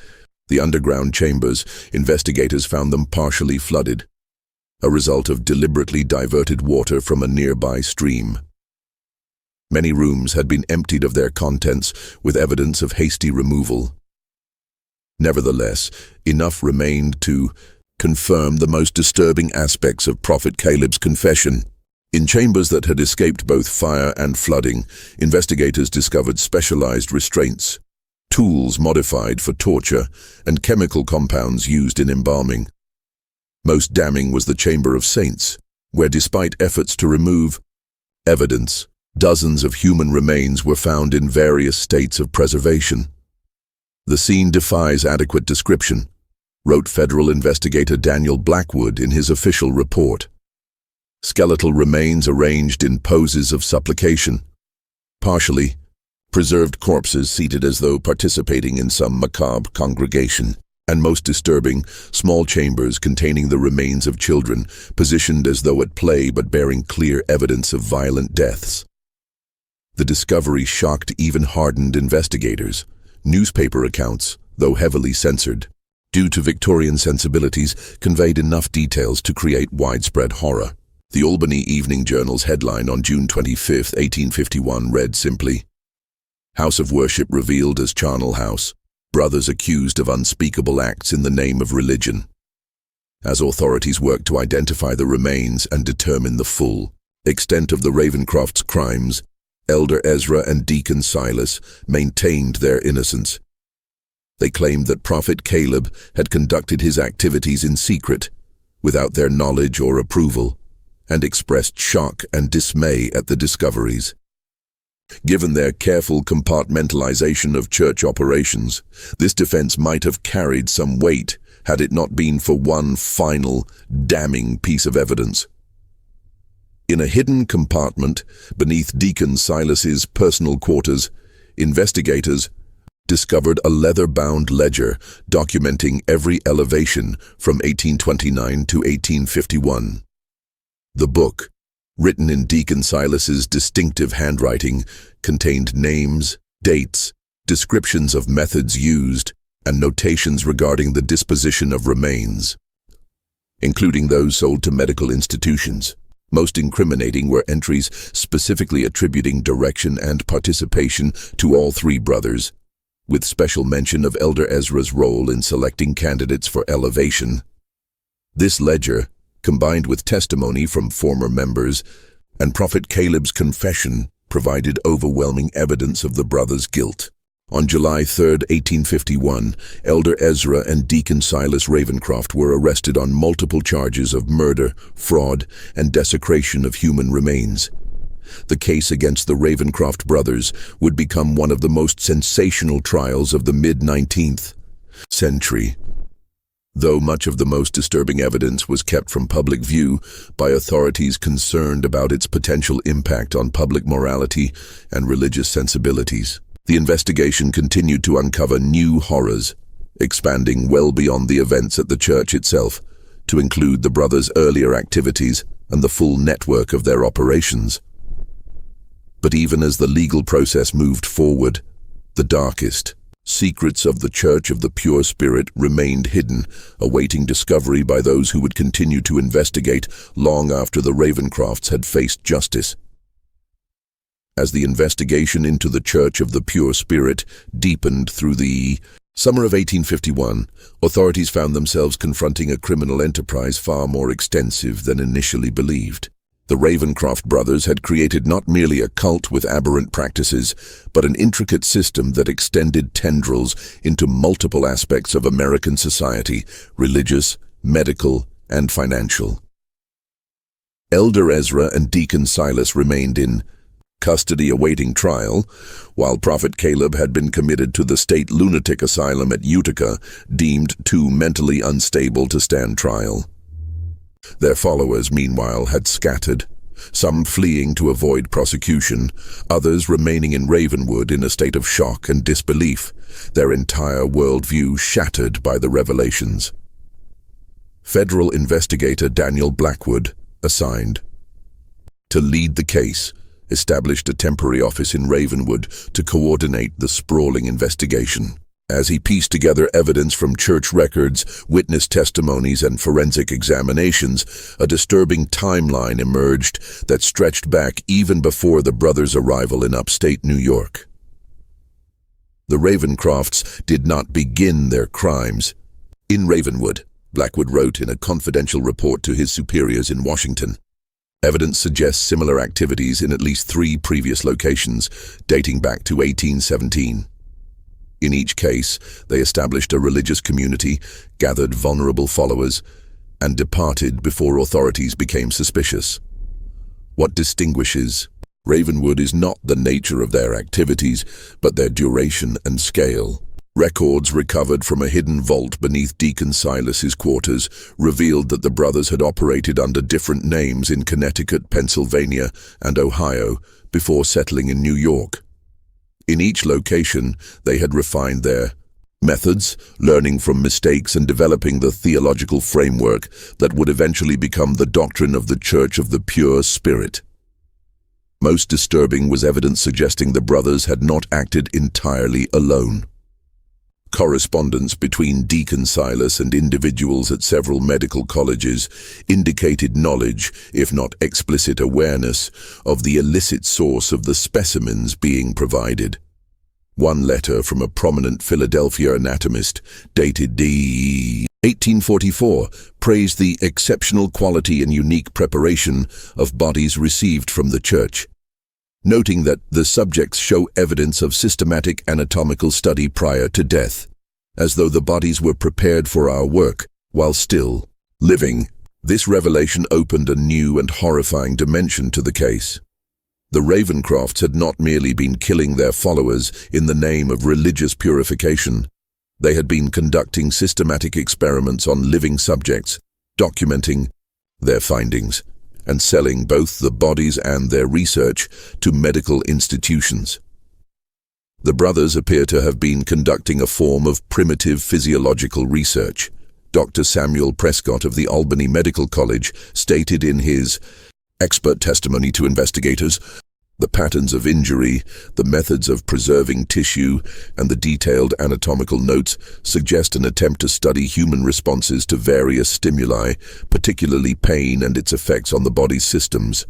the underground chambers, investigators found them partially flooded, a result of deliberately diverted water from a nearby stream. Many rooms had been emptied of their contents, with evidence of hasty removal. Nevertheless, enough remained to confirm the most disturbing aspects of Prophet Caleb's confession. In chambers that had escaped both fire and flooding, investigators discovered specialized restraints, tools modified for torture, and chemical compounds used in embalming. Most damning was the Chamber of Saints, where despite efforts to remove evidence, dozens of human remains were found in various states of preservation. "The scene defies adequate description," wrote federal investigator Daniel Blackwood in his official report. "Skeletal remains arranged in poses of supplication. Partially preserved corpses seated as though participating in some macabre congregation. And most disturbing, small chambers containing the remains of children, positioned as though at play but bearing clear evidence of violent deaths." The discovery shocked even hardened investigators. Newspaper accounts, though heavily censored due to Victorian sensibilities, conveyed enough details to create widespread horror. The Albany Evening Journal's headline on June 25, 1851 read simply, "House of Worship Revealed as Charnel House. Brothers accused of unspeakable acts in the name of religion." As authorities worked to identify the remains and determine the full extent of the Ravencroft's crimes, Elder Ezra and Deacon Silas maintained their innocence. They claimed that Prophet Caleb had conducted his activities in secret, without their knowledge or approval, and expressed shock and dismay at the discoveries. Given their careful compartmentalization of church operations, this defense might have carried some weight had it not been for one final, damning piece of evidence. In a hidden compartment beneath Deacon Silas's personal quarters, investigators discovered a leather-bound ledger documenting every elevation from 1829 to 1851. The book, written in Deacon Silas's distinctive handwriting, contained names, dates, descriptions of methods used, and notations regarding the disposition of remains, including those sold to medical institutions. Most incriminating were entries specifically attributing direction and participation to all three brothers, with special mention of Elder Ezra's role in selecting candidates for elevation. This ledger, combined with testimony from former members and Prophet Caleb's confession, provided overwhelming evidence of the brothers' guilt. On July 3, 1851, Elder Ezra and Deacon Silas Ravencroft were arrested on multiple charges of murder, fraud, and desecration of human remains. The case against the Ravencroft brothers would become one of the most sensational trials of the mid-19th century. Though much of the most disturbing evidence was kept from public view by authorities concerned about its potential impact on public morality and religious sensibilities, the investigation continued to uncover new horrors, expanding well beyond the events at the church itself to include the brothers' earlier activities and the full network of their operations. But even as the legal process moved forward, the darkest secrets of the Church of the Pure Spirit remained hidden, awaiting discovery by those who would continue to investigate long after the Ravencrofts had faced justice. As the investigation into the Church of the Pure Spirit deepened through the summer of 1851, authorities found themselves confronting a criminal enterprise far more extensive than initially believed. The Ravencroft brothers had created not merely a cult with aberrant practices, but an intricate system that extended tendrils into multiple aspects of American society: religious, medical, and financial. Elder Ezra and Deacon Silas remained in custody awaiting trial, while Prophet Caleb had been committed to the state lunatic asylum at Utica, deemed too mentally unstable to stand trial. Their followers, meanwhile, had scattered, some fleeing to avoid prosecution, others remaining in Ravenwood in a state of shock and disbelief, their entire worldview shattered by the revelations. Federal investigator Daniel Blackwood, assigned to lead the case, established a temporary office in Ravenwood to coordinate the sprawling investigation. As he pieced together evidence from church records, witness testimonies, and forensic examinations, a disturbing timeline emerged that stretched back even before the brothers' arrival in upstate New York. The Ravencrofts did not begin their crimes in Ravenwood, Blackwood wrote in a confidential report to his superiors in Washington. Evidence suggests similar activities in at least 3 previous locations, dating back to 1817. In each case, they established a religious community, gathered vulnerable followers, and departed before authorities became suspicious. What distinguishes Ravenwood is not the nature of their activities, but their duration and scale. Records recovered from a hidden vault beneath Deacon Silas's quarters revealed that the brothers had operated under different names in Connecticut, Pennsylvania, and Ohio before settling in New York. In each location, they had refined their methods, learning from mistakes and developing the theological framework that would eventually become the doctrine of the Church of the Pure Spirit. Most disturbing was evidence suggesting the brothers had not acted entirely alone. Correspondence between Deacon Silas and individuals at several medical colleges indicated knowledge, if not explicit awareness, of the illicit source of the specimens being provided. One letter from a prominent Philadelphia anatomist, dated D. 1844, praised the exceptional quality and unique preparation of bodies received from the church, noting that the subjects show evidence of systematic anatomical study prior to death, as though the bodies were prepared for our work while still living. This revelation opened a new and horrifying dimension to the case. The Ravencrofts had not merely been killing their followers in the name of religious purification. They had been conducting systematic experiments on living subjects, documenting their findings, and selling both the bodies and their research to medical institutions. The brothers appear to have been conducting a form of primitive physiological research. Dr. Samuel Prescott of the Albany Medical College stated in his expert testimony to investigators, "The patterns of injury, the methods of preserving tissue, and the detailed anatomical notes suggest an attempt to study human responses to various stimuli, particularly pain and its effects on the body's systems."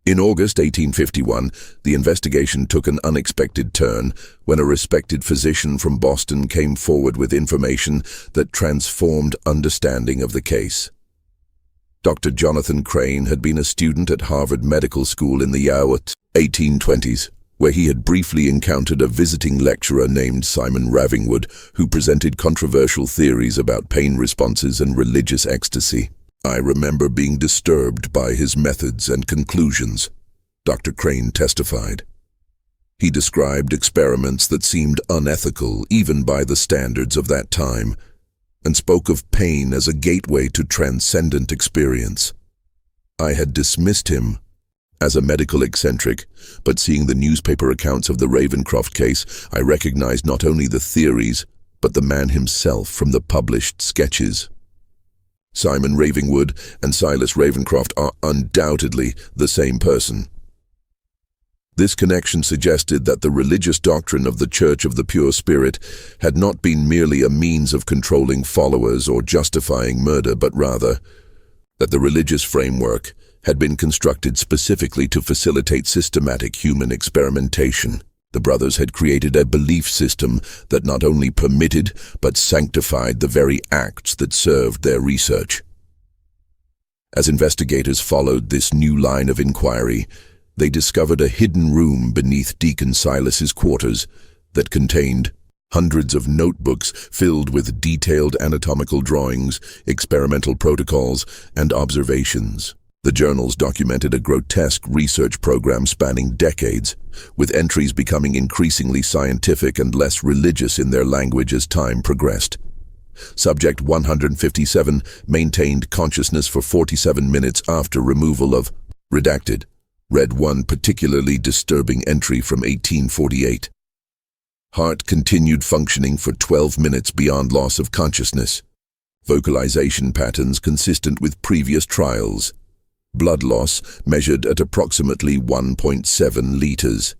In August 1851, the investigation took an unexpected turn when a respected physician from Boston came forward with information that transformed understanding of the case. Dr. Jonathan Crane had been a student at Harvard Medical School in the 1820s, where he had briefly encountered a visiting lecturer named Simon Ravingwood, who presented controversial theories about pain responses and religious ecstasy. "I remember being disturbed by his methods and conclusions," Dr. Crane testified. He described experiments that seemed unethical even by the standards of that time, and spoke of pain as a gateway to transcendent experience. "I had dismissed him as a medical eccentric, but seeing the newspaper accounts of the Ravencroft case, I recognized not only the theories, but the man himself from the published sketches." Simon Ravingwood and Silas Ravencroft are undoubtedly the same person. This connection suggested that the religious doctrine of the Church of the Pure Spirit had not been merely a means of controlling followers or justifying murder, but rather that the religious framework had been constructed specifically to facilitate systematic human experimentation. The brothers had created a belief system that not only permitted but sanctified the very acts that served their research. As investigators followed this new line of inquiry, they discovered a hidden room beneath Deacon Silas's quarters that contained hundreds of notebooks filled with detailed anatomical drawings, experimental protocols, and observations. The journals documented a grotesque research program spanning decades, with entries becoming increasingly scientific and less religious in their language as time progressed. Subject 157 maintained consciousness for 47 minutes after removal of redacted. Read one particularly disturbing entry from 1848. Heart continued functioning for 12 minutes beyond loss of consciousness. Vocalization patterns consistent with previous trials. Blood loss measured at approximately 1.7 liters.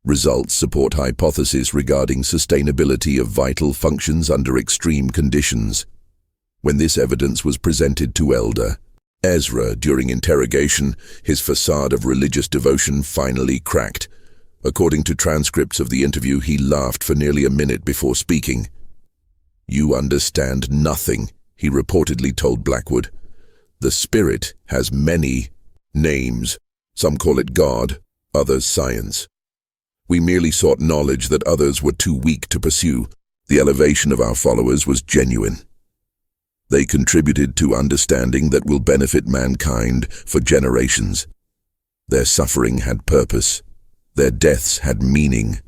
Results support hypotheses regarding sustainability of vital functions under extreme conditions. When this evidence was presented to Elder Ezra during interrogation, his facade of religious devotion finally cracked. According to transcripts of the interview, he laughed for nearly a minute before speaking. "You understand nothing," he reportedly told Blackwood. "The Spirit has many names. Some call it God, others science. We merely sought knowledge that others were too weak to pursue. The elevation of our followers was genuine. They contributed to understanding that will benefit mankind for generations. Their suffering had purpose. Their deaths had meaning."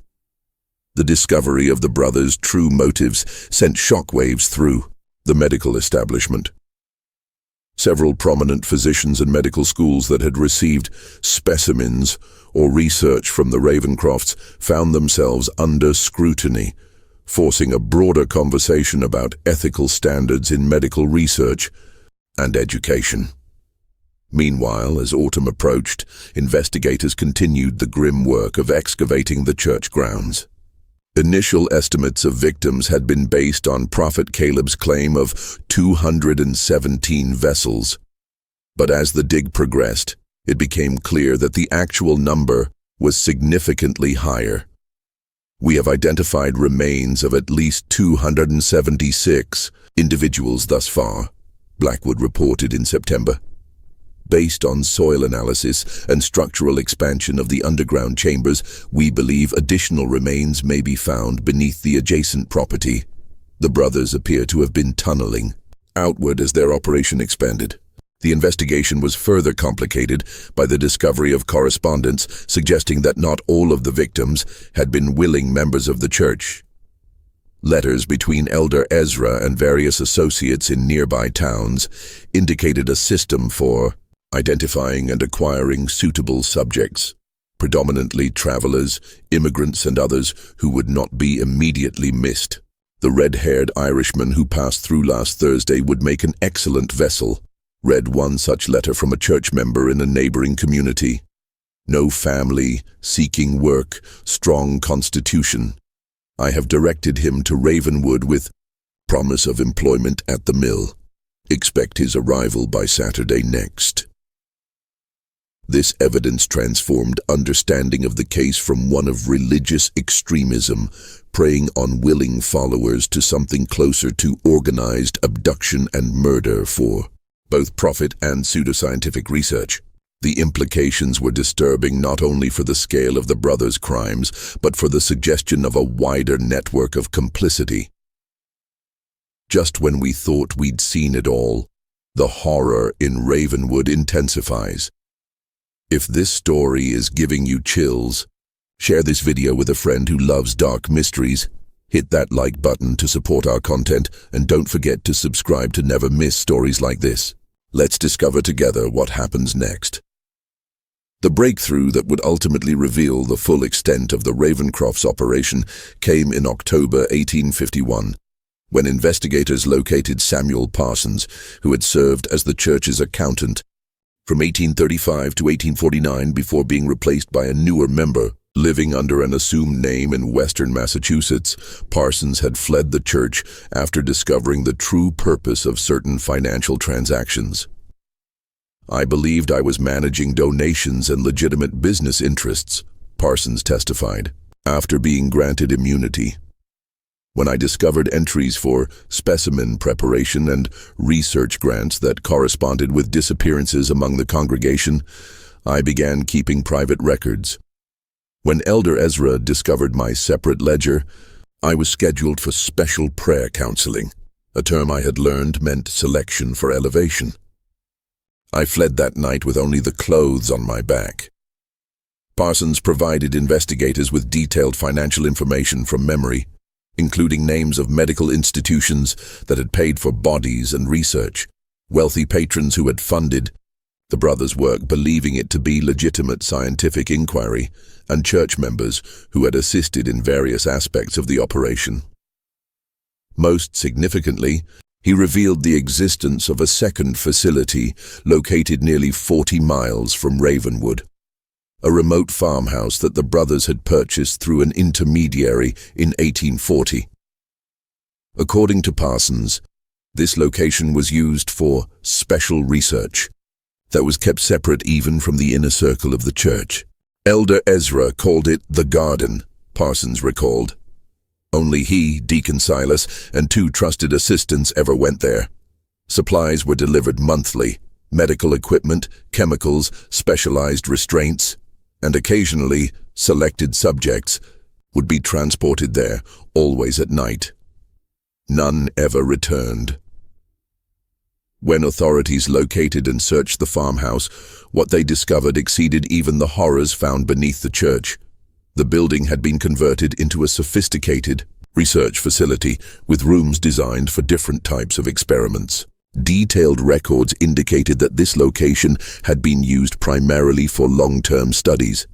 The discovery of the brothers' true motives sent shockwaves through the medical establishment. Several prominent physicians and medical schools that had received specimens or research from the Ravencrofts found themselves under scrutiny, forcing a broader conversation about ethical standards in medical research and education. Meanwhile, as autumn approached, investigators continued the grim work of excavating the church grounds. Initial estimates of victims had been based on Prophet Caleb's claim of 217 vessels. But as the dig progressed, it became clear that the actual number was significantly higher. "We have identified remains of at least 276 individuals thus far," Blackwood reported in September. "Based on soil analysis and structural expansion of the underground chambers, we believe additional remains may be found beneath the adjacent property." The brothers appear to have been tunneling outward as their operation expanded. The investigation was further complicated by the discovery of correspondence suggesting that not all of the victims had been willing members of the church. Letters between Elder Ezra and various associates in nearby towns indicated a system for identifying and acquiring suitable subjects. predominantly travelers, immigrants, and others who would not be immediately missed. The red-haired Irishman who passed through last Thursday would make an excellent vessel. Read one such letter from a church member in a neighboring community. No family, seeking work, strong constitution. I have directed him to Ravenwood with promise of employment at the mill. Expect his arrival by Saturday next. This evidence transformed understanding of the case from one of religious extremism, preying on willing followers, to something closer to organized abduction and murder for both profit and pseudoscientific research. The implications were disturbing not only for the scale of the brothers' crimes, but for the suggestion of a wider network of complicity. Just when we thought we'd seen it all, the horror in Ravenwood intensifies. If this story is giving you chills, share this video with a friend who loves dark mysteries. Hit that like button to support our content, and don't forget to subscribe to never miss stories like this. Let's discover together what happens next. The breakthrough that would ultimately reveal the full extent of the Ravencroft's operation came in October 1851, when investigators located Samuel Parsons, who had served as the church's accountant from 1835 to 1849 before being replaced by a newer member. Living under an assumed name in western Massachusetts, Parsons had fled the church after discovering the true purpose of certain financial transactions. I believed I was managing donations and legitimate business interests, Parsons testified, after being granted immunity. When I discovered entries for specimen preparation and research grants that corresponded with disappearances among the congregation, I began keeping private records. When Elder Ezra discovered my separate ledger, I was scheduled for special prayer counseling, a term I had learned meant selection for elevation. I fled that night with only the clothes on my back. Parsons provided investigators with detailed financial information from memory, including names of medical institutions that had paid for bodies and research, wealthy patrons who had funded the brothers' work believing it to be legitimate scientific inquiry, and church members who had assisted in various aspects of the operation. Most significantly, he revealed the existence of a second facility located nearly 40 miles from Ravenwood, a remote farmhouse that the brothers had purchased through an intermediary in 1840. According to Parsons, this location was used for special research that was kept separate even from the inner circle of the church. Elder Ezra called it the garden, Parsons recalled. Only he, Deacon Silas, and 2 trusted assistants ever went there. Supplies were delivered monthly, medical equipment, chemicals, specialized restraints, and occasionally selected subjects would be transported there, always at night. None ever returned. When authorities located and searched the farmhouse, what they discovered exceeded even the horrors found beneath the church. The building had been converted into a sophisticated research facility with rooms designed for different types of experiments. Detailed records indicated that this location had been used primarily for long-term studies.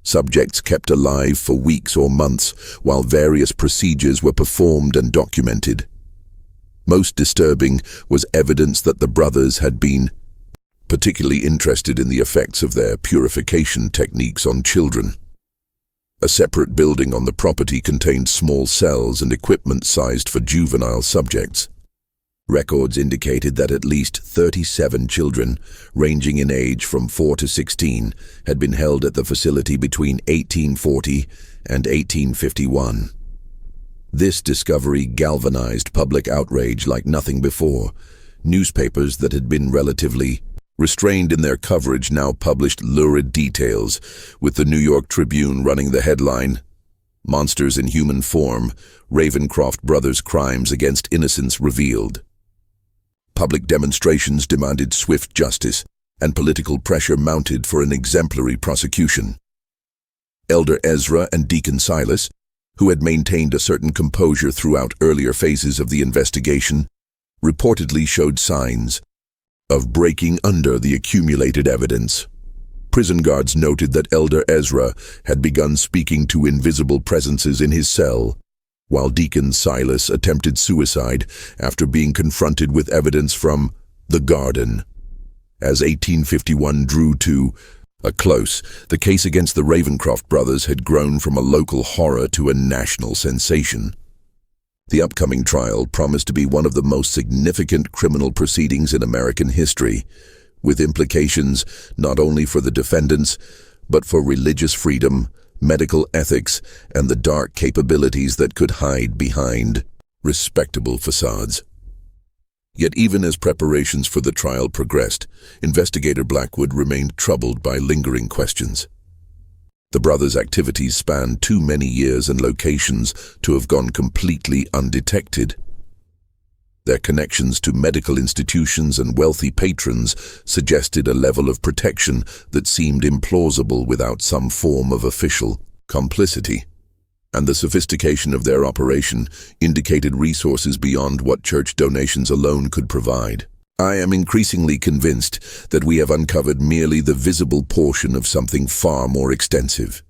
Subjects kept alive for weeks or months while various procedures were performed and documented. Most disturbing was evidence that the brothers had been particularly interested in the effects of their purification techniques on children. A separate building on the property contained small cells and equipment sized for juvenile subjects. Records indicated that at least 37 children, ranging in age from 4 to 16, had been held at the facility between 1840 and 1851. This discovery galvanized public outrage like nothing before. Newspapers that had been relatively restrained in their coverage now published lurid details, with the New York Tribune running the headline, "Monsters in Human Form, Ravencroft Brothers' Crimes Against Innocents Revealed." Public demonstrations demanded swift justice, and political pressure mounted for an exemplary prosecution. Elder Ezra and Deacon Silas, who had maintained a certain composure throughout earlier phases of the investigation, reportedly showed signs of breaking under the accumulated evidence. Prison guards noted that Elder Ezra had begun speaking to invisible presences in his cell, while Deacon Silas attempted suicide after being confronted with evidence from the garden. As 1851 drew to a close, the case against the Ravencroft brothers had grown from a local horror to a national sensation. The upcoming trial promised to be one of the most significant criminal proceedings in American history, with implications not only for the defendants, but for religious freedom, medical ethics, and the dark capabilities that could hide behind respectable facades. Yet even as preparations for the trial progressed, investigator Blackwood remained troubled by lingering questions. The brothers' activities spanned too many years and locations to have gone completely undetected. Their connections to medical institutions and wealthy patrons suggested a level of protection that seemed implausible without some form of official complicity. And the sophistication of their operation indicated resources beyond what church donations alone could provide. I am increasingly convinced that we have uncovered merely the visible portion of something far more extensive.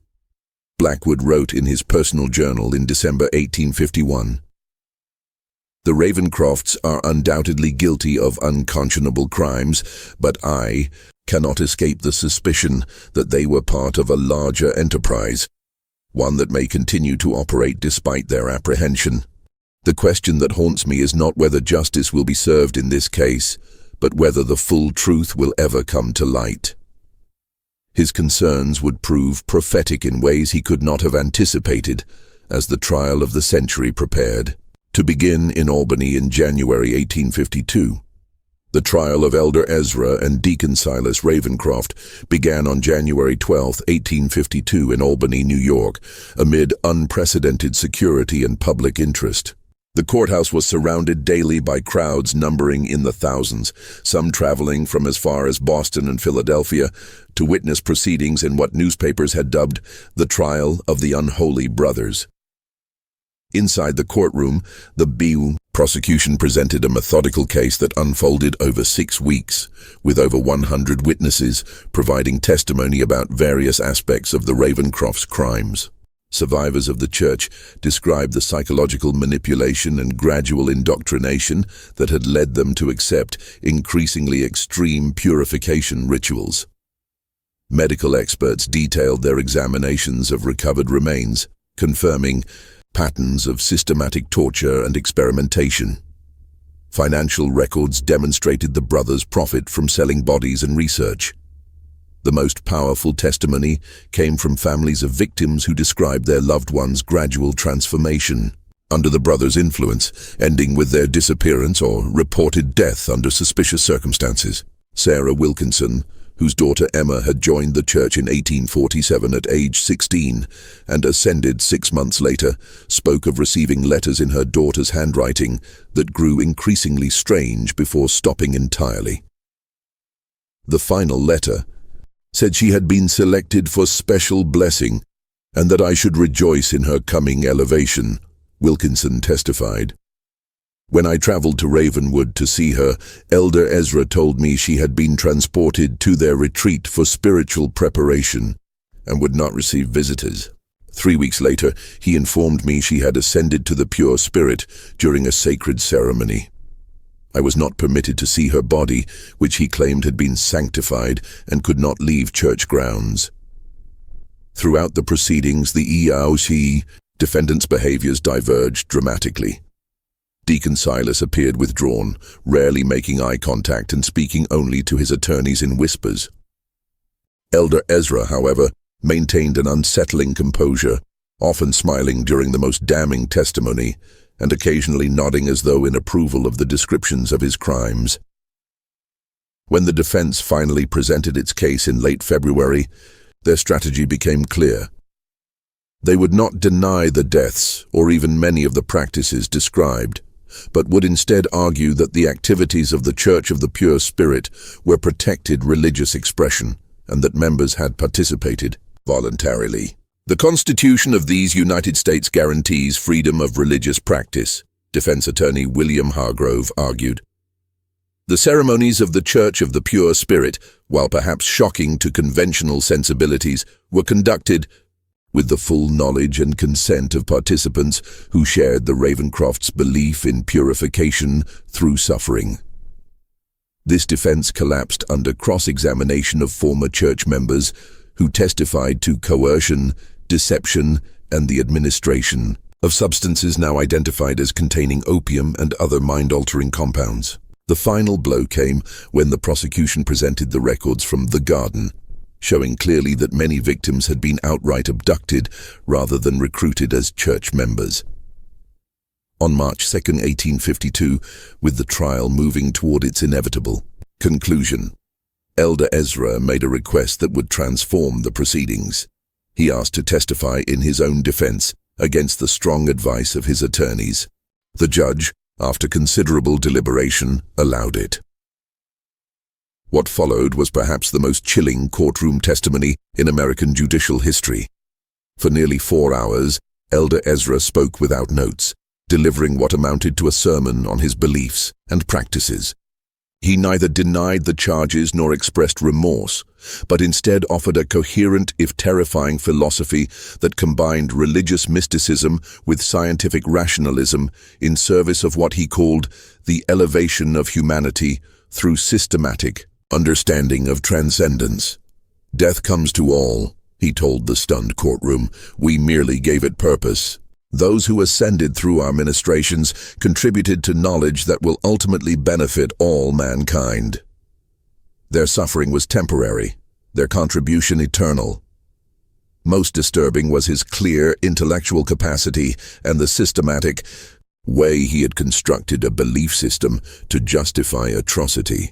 Blackwood wrote in his personal journal in December 1851, "The Ravencrofts are undoubtedly guilty of unconscionable crimes, but I cannot escape the suspicion that they were part of a larger enterprise, one that may continue to operate despite their apprehension. The question that haunts me is not whether justice will be served in this case, but whether the full truth will ever come to light." His concerns would prove prophetic in ways he could not have anticipated as the trial of the century prepared to begin in Albany in January 1852. The trial of Elder Ezra and Deacon Silas Ravencroft began on January 12, 1852 in Albany, New York, amid unprecedented security and public interest. The courthouse was surrounded daily by crowds numbering in the thousands, some traveling from as far as Boston and Philadelphia to witness proceedings in what newspapers had dubbed the trial of the unholy brothers. Inside the courtroom, the BU prosecution presented a methodical case that unfolded over 6 weeks, with over 100 witnesses providing testimony about various aspects of the Ravencrofts' crimes. Survivors of the church described the psychological manipulation and gradual indoctrination that had led them to accept increasingly extreme purification rituals. Medical experts detailed their examinations of recovered remains, confirming patterns of systematic torture and experimentation. Financial records demonstrated the brothers' profit from selling bodies and research. The most powerful testimony came from families of victims who described their loved ones' gradual transformation under the brothers' influence, ending with their disappearance or reported death under suspicious circumstances. Sarah Wilkinson, whose daughter Emma had joined the church in 1847 at age 16 and ascended 6 months later, spoke of receiving letters in her daughter's handwriting that grew increasingly strange before stopping entirely. The final letter said she had been selected for special blessing and that I should rejoice in her coming elevation, Wilkinson testified. When I traveled to Ravenwood to see her, Elder Ezra told me she had been transported to their retreat for spiritual preparation and would not receive visitors. 3 weeks later, he informed me she had ascended to the pure spirit during a sacred ceremony. I was not permitted to see her body, which he claimed had been sanctified and could not leave church grounds. Throughout the proceedings, the EAOC defendants' behaviors diverged dramatically. Deacon Silas appeared withdrawn, rarely making eye contact and speaking only to his attorneys in whispers. Elder Ezra, however, maintained an unsettling composure, often smiling during the most damning testimony and occasionally nodding as though in approval of the descriptions of his crimes. When the defense finally presented its case in late February, their strategy became clear. They would not deny the deaths or even many of the practices described, but would instead argue that the activities of the Church of the Pure Spirit were protected religious expression and that members had participated voluntarily. The Constitution of these United States guarantees freedom of religious practice, defense attorney William Hargrove argued. The ceremonies of the Church of the Pure Spirit, while perhaps shocking to conventional sensibilities, were conducted with the full knowledge and consent of participants who shared the Ravencroft's belief in purification through suffering. This defense collapsed under cross-examination of former church members who testified to coercion, deception, and the administration of substances now identified as containing opium and other mind-altering compounds. The final blow came when the prosecution presented the records from the garden, showing clearly that many victims had been outright abducted rather than recruited as church members. On March 2, 1852, with the trial moving toward its inevitable conclusion, Elder Ezra made a request that would transform the proceedings. He asked to testify in his own defense against the strong advice of his attorneys. The judge, after considerable deliberation, allowed it. What followed was perhaps the most chilling courtroom testimony in American judicial history. For nearly 4 hours, Elder Ezra spoke without notes, delivering what amounted to a sermon on his beliefs and practices. He neither denied the charges nor expressed remorse, but instead offered a coherent, if terrifying, philosophy that combined religious mysticism with scientific rationalism in service of what he called the elevation of humanity through systematic understanding of transcendence. "Death comes to all," he told the stunned courtroom. "We merely gave it purpose. Those who ascended through our ministrations contributed to knowledge that will ultimately benefit all mankind. Their suffering was temporary, their contribution eternal." Most disturbing was his clear intellectual capacity and the systematic way he had constructed a belief system to justify atrocity.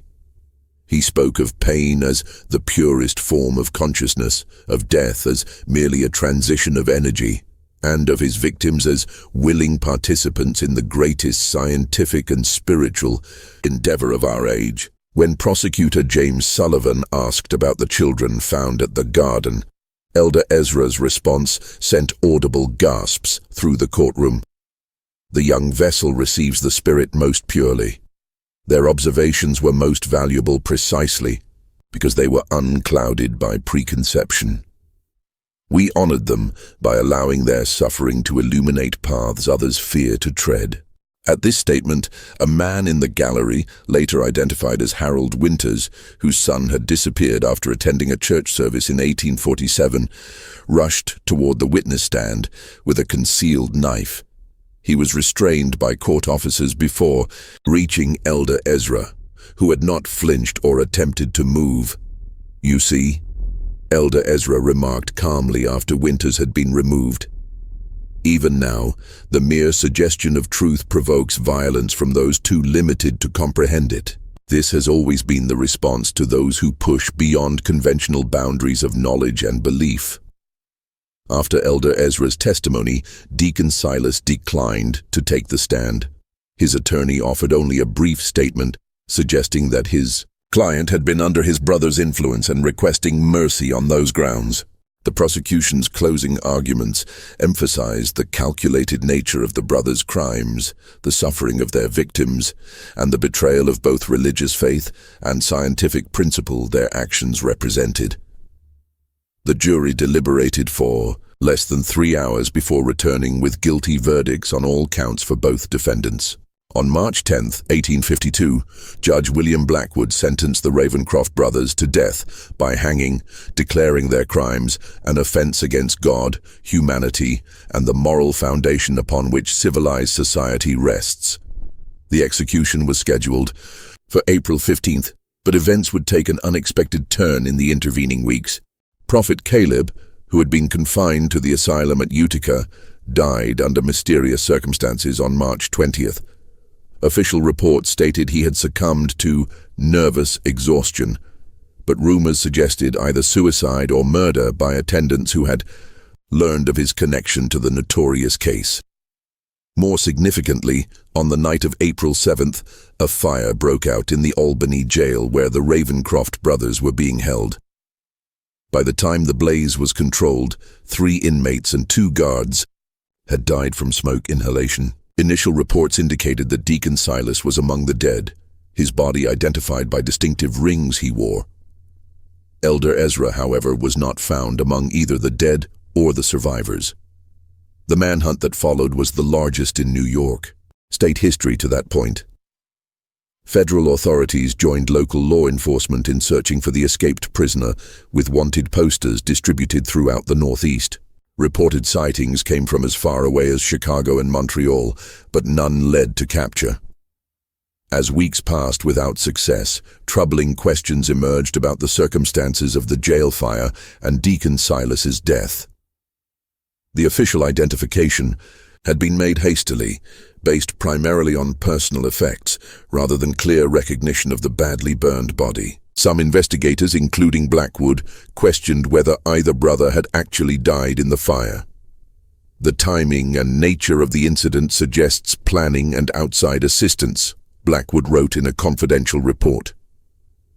He spoke of pain as the purest form of consciousness, of death as merely a transition of energy, and of his victims as willing participants in the greatest scientific and spiritual endeavor of our age. When prosecutor James Sullivan asked about the children found at the garden, Elder Ezra's response sent audible gasps through the courtroom. "The young vessel receives the Spirit most purely. Their observations were most valuable precisely because they were unclouded by preconception. We honored them by allowing their suffering to illuminate paths others fear to tread." At this statement, a man in the gallery, later identified as Harold Winters, whose son had disappeared after attending a church service in 1847, rushed toward the witness stand with a concealed knife. He was restrained by court officers before reaching Elder Ezra, who had not flinched or attempted to move. "You see," Elder Ezra remarked calmly after Winters had been removed. "Even now, the mere suggestion of truth provokes violence from those too limited to comprehend it. This has always been the response to those who push beyond conventional boundaries of knowledge and belief." After Elder Ezra's testimony, Deacon Silas declined to take the stand. His attorney offered only a brief statement, suggesting that his client had been under his brother's influence and requesting mercy on those grounds. The prosecution's closing arguments emphasized the calculated nature of the brothers' crimes, the suffering of their victims, and the betrayal of both religious faith and scientific principle their actions represented. The jury deliberated for less than 3 hours before returning with guilty verdicts on all counts for both defendants. On March 10, 1852, Judge William Blackwood sentenced the Ravencroft brothers to death by hanging, declaring their crimes an offense against God, humanity, and the moral foundation upon which civilized society rests. The execution was scheduled for April 15th, but events would take an unexpected turn in the intervening weeks. Prophet Caleb, who had been confined to the asylum at Utica, died under mysterious circumstances on March 20th. Official reports stated he had succumbed to nervous exhaustion, but rumors suggested either suicide or murder by attendants who had learned of his connection to the notorious case. More significantly, on the night of April 7th, a fire broke out in the Albany jail where the Ravencroft brothers were being held. By the time the blaze was controlled, 3 inmates and 2 guards had died from smoke inhalation. Initial reports indicated that Deacon Silas was among the dead. his body identified by distinctive rings he wore. Elder Ezra, however, was not found among either the dead or the survivors. The manhunt that followed was the largest in New York. State history to that point. Federal authorities joined local law enforcement in searching for the escaped prisoner, with wanted posters distributed throughout the Northeast. Reported sightings came from as far away as Chicago and Montreal, but none led to capture. As weeks passed without success, troubling questions emerged about the circumstances of the jail fire and Deacon Silas's death. The official identification had been made hastily, based primarily on personal effects, rather than clear recognition of the badly burned body. Some investigators, including Blackwood, questioned whether either brother had actually died in the fire. The timing and nature of the incident suggests planning and outside assistance, Blackwood wrote in a confidential report.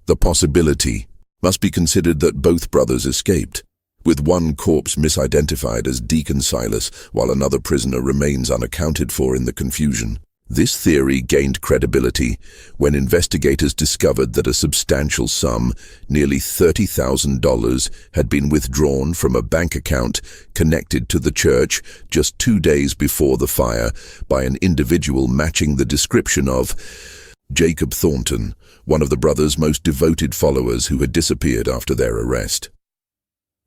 The possibility must be considered that both brothers escaped, with one corpse misidentified as Deacon Silas, while another prisoner remains unaccounted for in the confusion. This theory gained credibility when investigators discovered that a substantial sum, nearly $30,000, had been withdrawn from a bank account connected to the church just 2 days before the fire by an individual matching the description of Jacob Thornton, one of the brothers' most devoted followers who had disappeared after their arrest.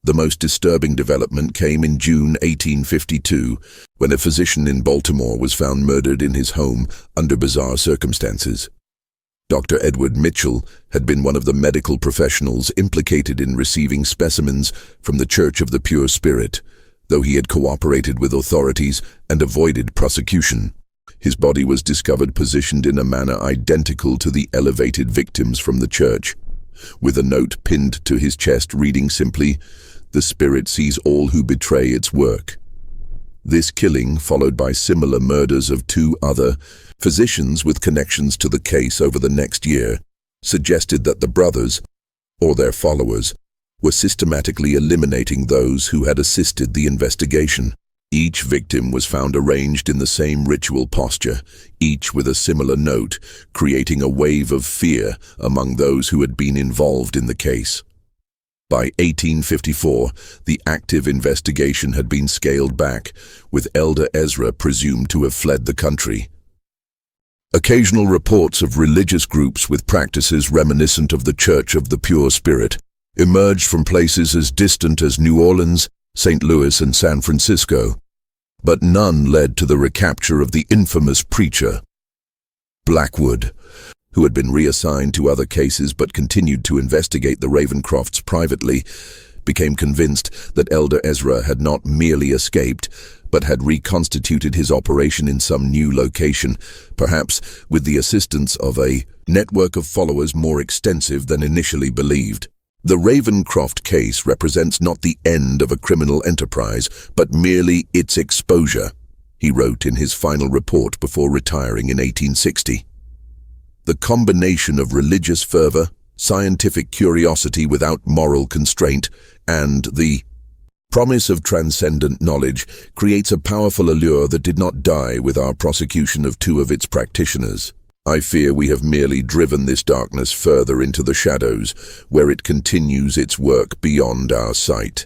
The most disturbing development came in June 1852, when a physician in Baltimore was found murdered in his home under bizarre circumstances. Dr. Edward Mitchell had been one of the medical professionals implicated in receiving specimens from the Church of the Pure Spirit, though he had cooperated with authorities and avoided prosecution. His body was discovered positioned in a manner identical to the elevated victims from the church, with a note pinned to his chest reading simply, "The Spirit sees all who betray its work." This killing, followed by similar murders of 2 other physicians with connections to the case over the next year, suggested that the brothers, or their followers, were systematically eliminating those who had assisted the investigation. Each victim was found arranged in the same ritual posture, each with a similar note, creating a wave of fear among those who had been involved in the case. By 1854, the active investigation had been scaled back, with Elder Ezra presumed to have fled the country. Occasional reports of religious groups with practices reminiscent of the Church of the Pure Spirit emerged from places as distant as New Orleans, St. Louis, and San Francisco, but none led to the recapture of the infamous preacher. Blackwood, who had been reassigned to other cases but continued to investigate the Ravencrofts privately, became convinced that Elder Ezra had not merely escaped, but had reconstituted his operation in some new location, perhaps with the assistance of a network of followers more extensive than initially believed. The Ravencroft case represents not the end of a criminal enterprise, but merely its exposure, he wrote in his final report before retiring in 1860. The combination of religious fervor, scientific curiosity without moral constraint, and the promise of transcendent knowledge creates a powerful allure that did not die with our prosecution of 2 of its practitioners. I fear we have merely driven this darkness further into the shadows, where it continues its work beyond our sight.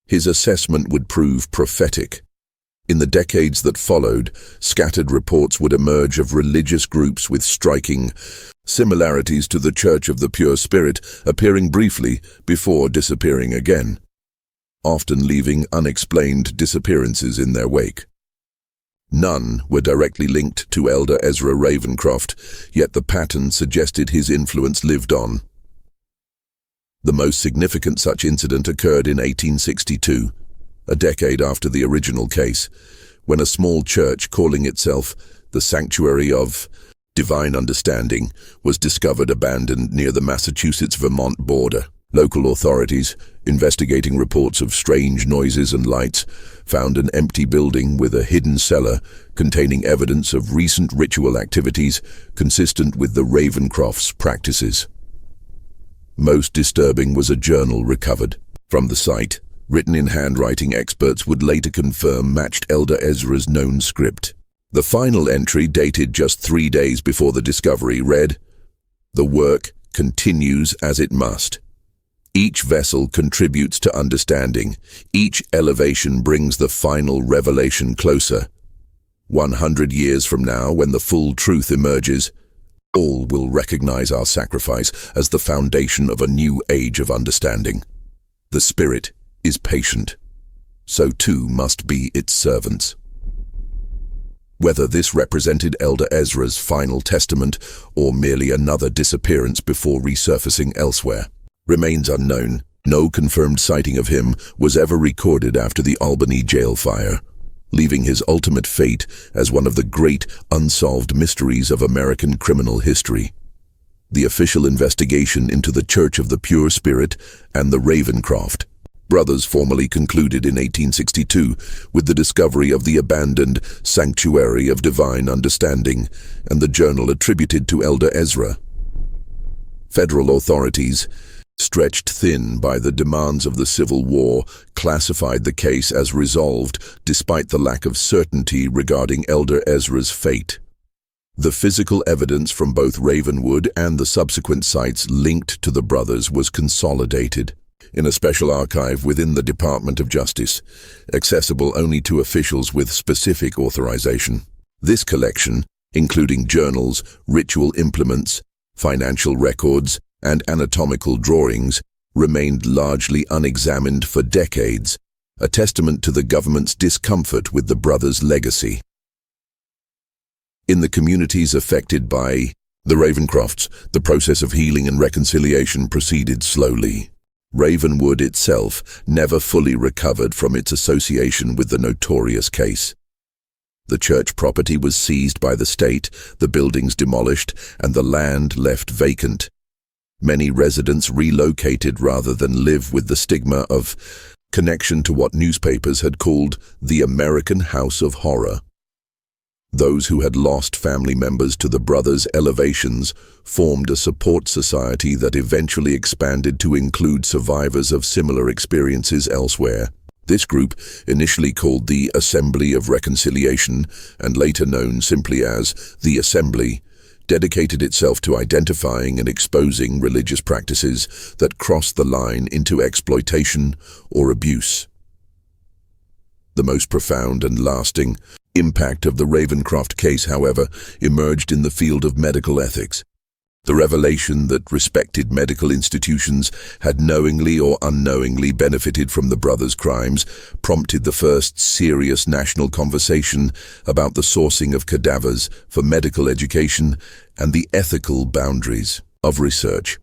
His assessment would prove prophetic. In the decades that followed, scattered reports would emerge of religious groups with striking similarities to the Church of the Pure Spirit, appearing briefly before disappearing again, often leaving unexplained disappearances in their wake. None were directly linked to Elder Ezra Ravencroft, yet the pattern suggested his influence lived on. The most significant such incident occurred in 1862, a decade after the original case, when a small church calling itself the Sanctuary of Divine Understanding was discovered abandoned near the Massachusetts-Vermont border. Local authorities, investigating reports of strange noises and lights, found an empty building with a hidden cellar containing evidence of recent ritual activities consistent with the Ravencroft's practices. Most disturbing was a journal recovered from the site, written in handwriting experts would later confirm matched Elder Ezra's known script. The final entry, dated just 3 days before the discovery, read, "The work continues as it must. Each vessel contributes to understanding. Each elevation brings the final revelation closer. 100 years from now, when the full truth emerges, all will recognize our sacrifice as the foundation of a new age of understanding. The Spirit is patient. So too must be its servants." Whether this represented Elder Ezra's final testament or merely another disappearance before resurfacing elsewhere remains unknown. No confirmed sighting of him was ever recorded after the Albany jail fire, leaving his ultimate fate as one of the great unsolved mysteries of American criminal history. The official investigation into the Church of the Pure Spirit and the Ravencroft brothers formally concluded in 1862 with the discovery of the abandoned Sanctuary of Divine Understanding and the journal attributed to Elder Ezra. Federal authorities, stretched thin by the demands of the Civil War, classified the case as resolved despite the lack of certainty regarding Elder Ezra's fate. The physical evidence from both Ravenwood and the subsequent sites linked to the brothers was consolidated in a special archive within the Department of Justice, accessible only to officials with specific authorization. This collection, including journals, ritual implements, financial records, and anatomical drawings, remained largely unexamined for decades, a testament to the government's discomfort with the brothers' legacy. In the communities affected by the Ravencrofts, the process of healing and reconciliation proceeded slowly. Ravenwood itself never fully recovered from its association with the notorious case. The church property was seized by the state, the buildings demolished, and the land left vacant. Many residents relocated rather than live with the stigma of connection to what newspapers had called the American House of Horror. Those who had lost family members to the brothers' elevations formed a support society that eventually expanded to include survivors of similar experiences elsewhere. This group, initially called the Assembly of Reconciliation and later known simply as the Assembly, dedicated itself to identifying and exposing religious practices that crossed the line into exploitation or abuse. The most profound and lasting impact of the Ravencroft case, however, emerged in the field of medical ethics. The revelation that respected medical institutions had knowingly or unknowingly benefited from the brothers' crimes prompted the first serious national conversation about the sourcing of cadavers for medical education and the ethical boundaries of research.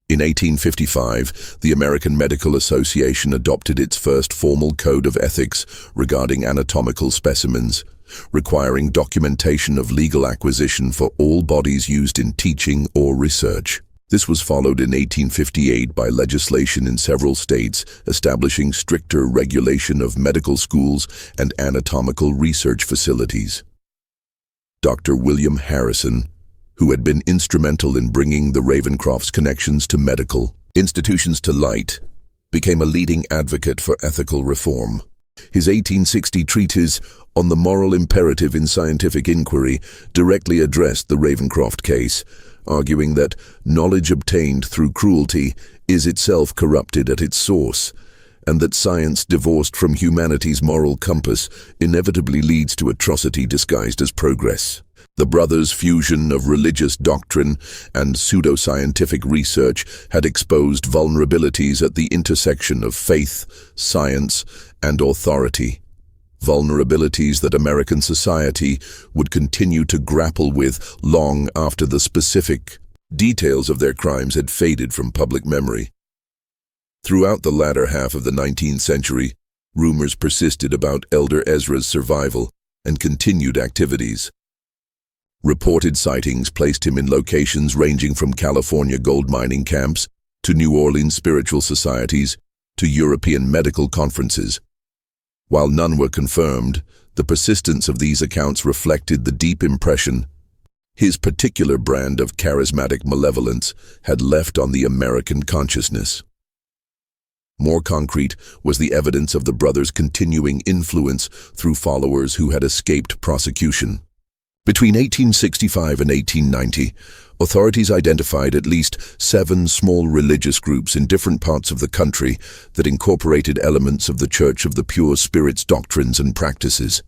In 1855, the American Medical Association adopted its first formal code of ethics regarding anatomical specimens, requiring documentation of legal acquisition for all bodies used in teaching or research. This was followed in 1858 by legislation in several states establishing stricter regulation of medical schools and anatomical research facilities. Dr. William Harrison, who had been instrumental in bringing the Ravencroft's connections to medical institutions to light, became a leading advocate for ethical reform. His 1860 treatise on the moral imperative in scientific inquiry directly addressed the Ravencroft case, arguing that knowledge obtained through cruelty is itself corrupted at its source, and that science divorced from humanity's moral compass inevitably leads to atrocity disguised as progress. The brothers' fusion of religious doctrine and pseudoscientific research had exposed vulnerabilities at the intersection of faith, science, and authority. Vulnerabilities that American society would continue to grapple with long after the specific details of their crimes had faded from public memory. Throughout the latter half of the 19th century, rumors persisted about Elder Ezra's survival and continued activities. Reported sightings placed him in locations ranging from California gold mining camps to New Orleans spiritual societies to European medical conferences. While none were confirmed, the persistence of these accounts reflected the deep impression his particular brand of charismatic malevolence had left on the American consciousness. More concrete was the evidence of the brothers' continuing influence through followers who had escaped prosecution. Between 1865 and 1890, authorities identified at least 7 small religious groups in different parts of the country that incorporated elements of the Church of the Pure Spirit's doctrines and practices.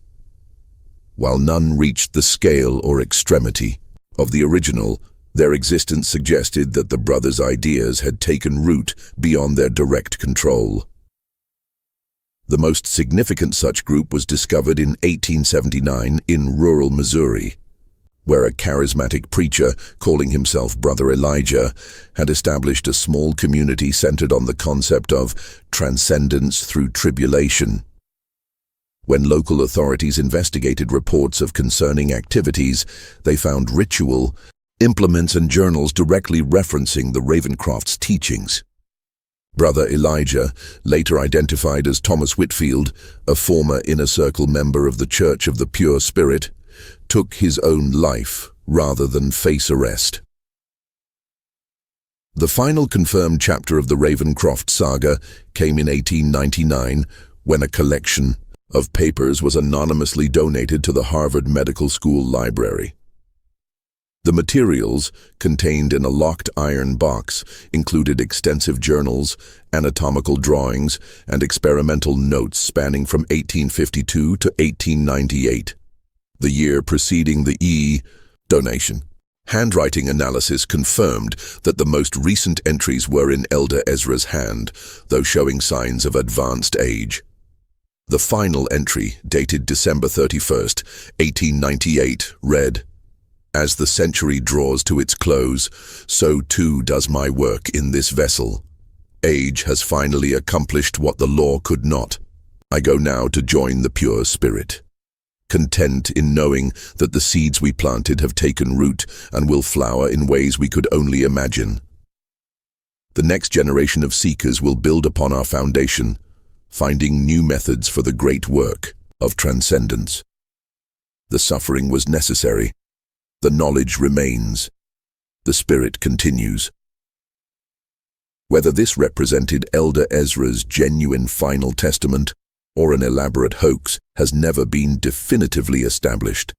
While none reached the scale or extremity of the original, their existence suggested that the brothers' ideas had taken root beyond their direct control. The most significant such group was discovered in 1879 in rural Missouri, where a charismatic preacher, calling himself Brother Elijah, had established a small community centered on the concept of transcendence through tribulation. When local authorities investigated reports of concerning activities, they found ritual, implements and journals directly referencing the Ravencroft's teachings. Brother Elijah, later identified as Thomas Whitfield, a former Inner Circle member of the Church of the Pure Spirit, took his own life rather than face arrest. The final confirmed chapter of the Ravencroft saga came in 1899 when a collection of papers was anonymously donated to the Harvard Medical School library. The materials, contained in a locked iron box, included extensive journals, anatomical drawings, and experimental notes spanning from 1852 to 1898, the year preceding the donation. Handwriting analysis confirmed that the most recent entries were in Elder Ezra's hand, though showing signs of advanced age. The final entry, dated December 31st, 1898, read, "As the century draws to its close, so too does my work in this vessel. Age has finally accomplished what the law could not. I go now to join the pure spirit, content in knowing that the seeds we planted have taken root and will flower in ways we could only imagine. The next generation of seekers will build upon our foundation, finding new methods for the great work of transcendence. The suffering was necessary. The knowledge remains. The spirit continues." Whether this represented Elder Ezra's genuine final testament or an elaborate hoax has never been definitively established.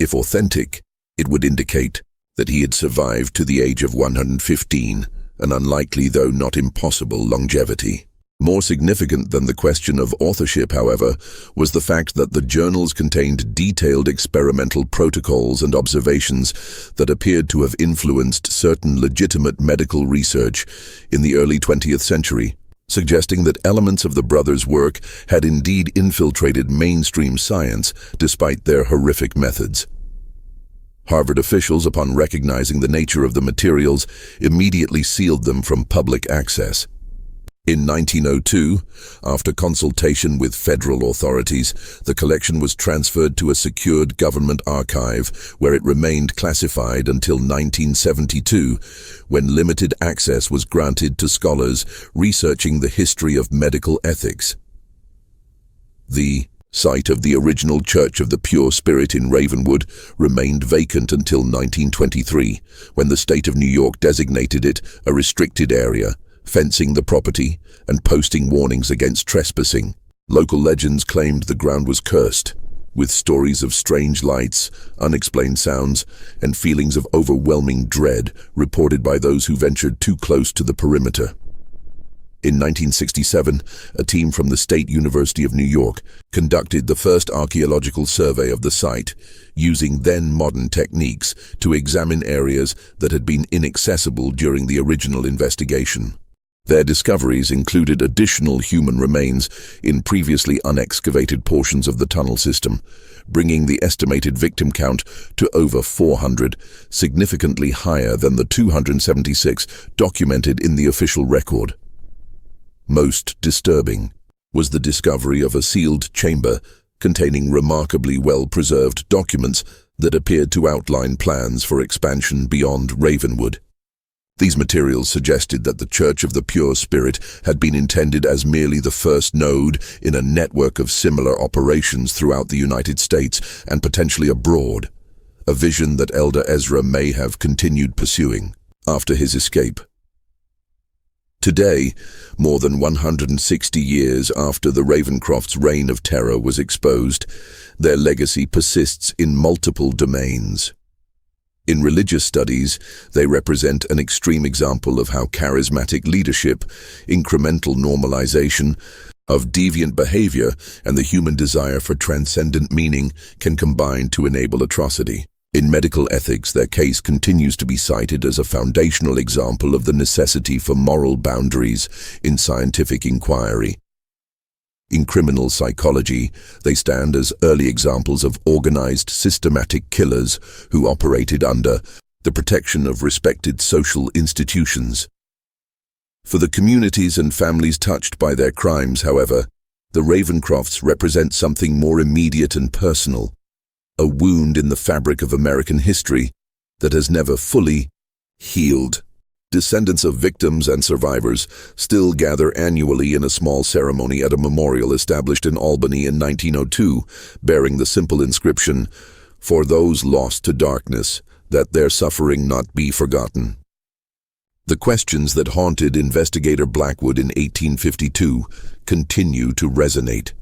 If authentic, it would indicate that he had survived to the age of 115, an unlikely though not impossible longevity. More significant than the question of authorship, however, was the fact that the journals contained detailed experimental protocols and observations that appeared to have influenced certain legitimate medical research in the early 20th century, suggesting that elements of the brothers' work had indeed infiltrated mainstream science despite their horrific methods. Harvard officials, upon recognizing the nature of the materials, immediately sealed them from public access. In 1902, after consultation with federal authorities, the collection was transferred to a secured government archive where it remained classified until 1972, when limited access was granted to scholars researching the history of medical ethics. The site of the original Church of the Pure Spirit in Ravenwood remained vacant until 1923, when the state of New York designated it a restricted area, fencing the property and posting warnings against trespassing. Local legends claimed the ground was cursed, with stories of strange lights, unexplained sounds, and feelings of overwhelming dread reported by those who ventured too close to the perimeter. In 1967, a team from the State University of New York conducted the first archaeological survey of the site, using then-modern techniques to examine areas that had been inaccessible during the original investigation. Their discoveries included additional human remains in previously unexcavated portions of the tunnel system, bringing the estimated victim count to over 400, significantly higher than the 276 documented in the official record. Most disturbing was the discovery of a sealed chamber containing remarkably well-preserved documents that appeared to outline plans for expansion beyond Ravenwood. These materials suggested that the Church of the Pure Spirit had been intended as merely the first node in a network of similar operations throughout the United States and potentially abroad, a vision that Elder Ezra may have continued pursuing after his escape. Today, more than 160 years after the Ravencroft's reign of terror was exposed, their legacy persists in multiple domains. In religious studies, they represent an extreme example of how charismatic leadership, incremental normalization of deviant behavior, and the human desire for transcendent meaning can combine to enable atrocity. In medical ethics, their case continues to be cited as a foundational example of the necessity for moral boundaries in scientific inquiry. In criminal psychology, they stand as early examples of organized, systematic killers who operated under the protection of respected social institutions. For the communities and families touched by their crimes, however, the Ravencrofts represent something more immediate and personal, a wound in the fabric of American history that has never fully healed. Descendants of victims and survivors still gather annually in a small ceremony at a memorial established in Albany in 1902, bearing the simple inscription, "For those lost to darkness, that their suffering not be forgotten." The questions that haunted investigator Blackwood in 1852 continue to resonate.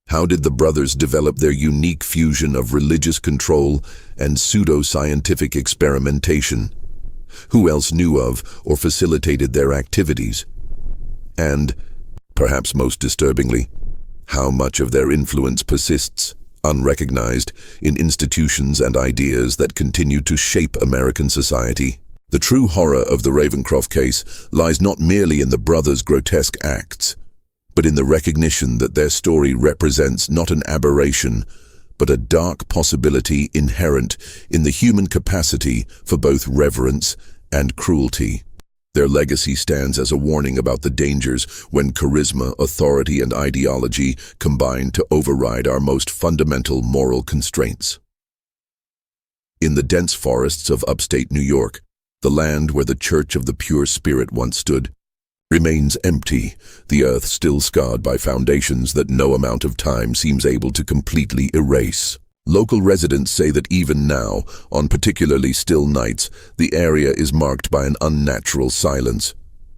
How did the brothers develop their unique fusion of religious control and pseudo-scientific experimentation? Who else knew of or facilitated their activities? And, perhaps most disturbingly, how much of their influence persists, unrecognized, in institutions and ideas that continue to shape American society? The true horror of the Ravencroft case lies not merely in the brothers' grotesque acts, but in the recognition that their story represents not an aberration, but a dark possibility inherent in the human capacity for both reverence and cruelty. Their legacy stands as a warning about the dangers when charisma, authority, and ideology combine to override our most fundamental moral constraints. In the dense forests of upstate New York, the land where the Church of the Pure Spirit once stood remains empty, the earth still scarred by foundations that no amount of time seems able to completely erase. Local residents say that even now, on particularly still nights, the area is marked by an unnatural silence,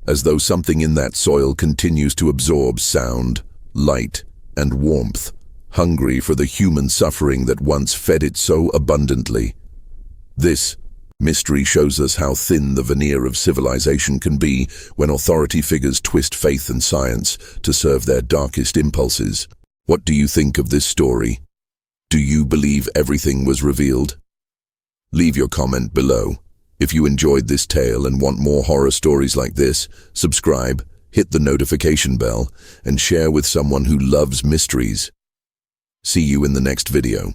as though something in that soil continues to absorb sound, light, and warmth, hungry for the human suffering that once fed it so abundantly. This mystery shows us how thin the veneer of civilization can be when authority figures twist faith and science to serve their darkest impulses. What do you think of this story? Do you believe everything was revealed? Leave your comment below. If you enjoyed this tale and want more horror stories like this, subscribe, hit the notification bell, and share with someone who loves mysteries. See you in the next video.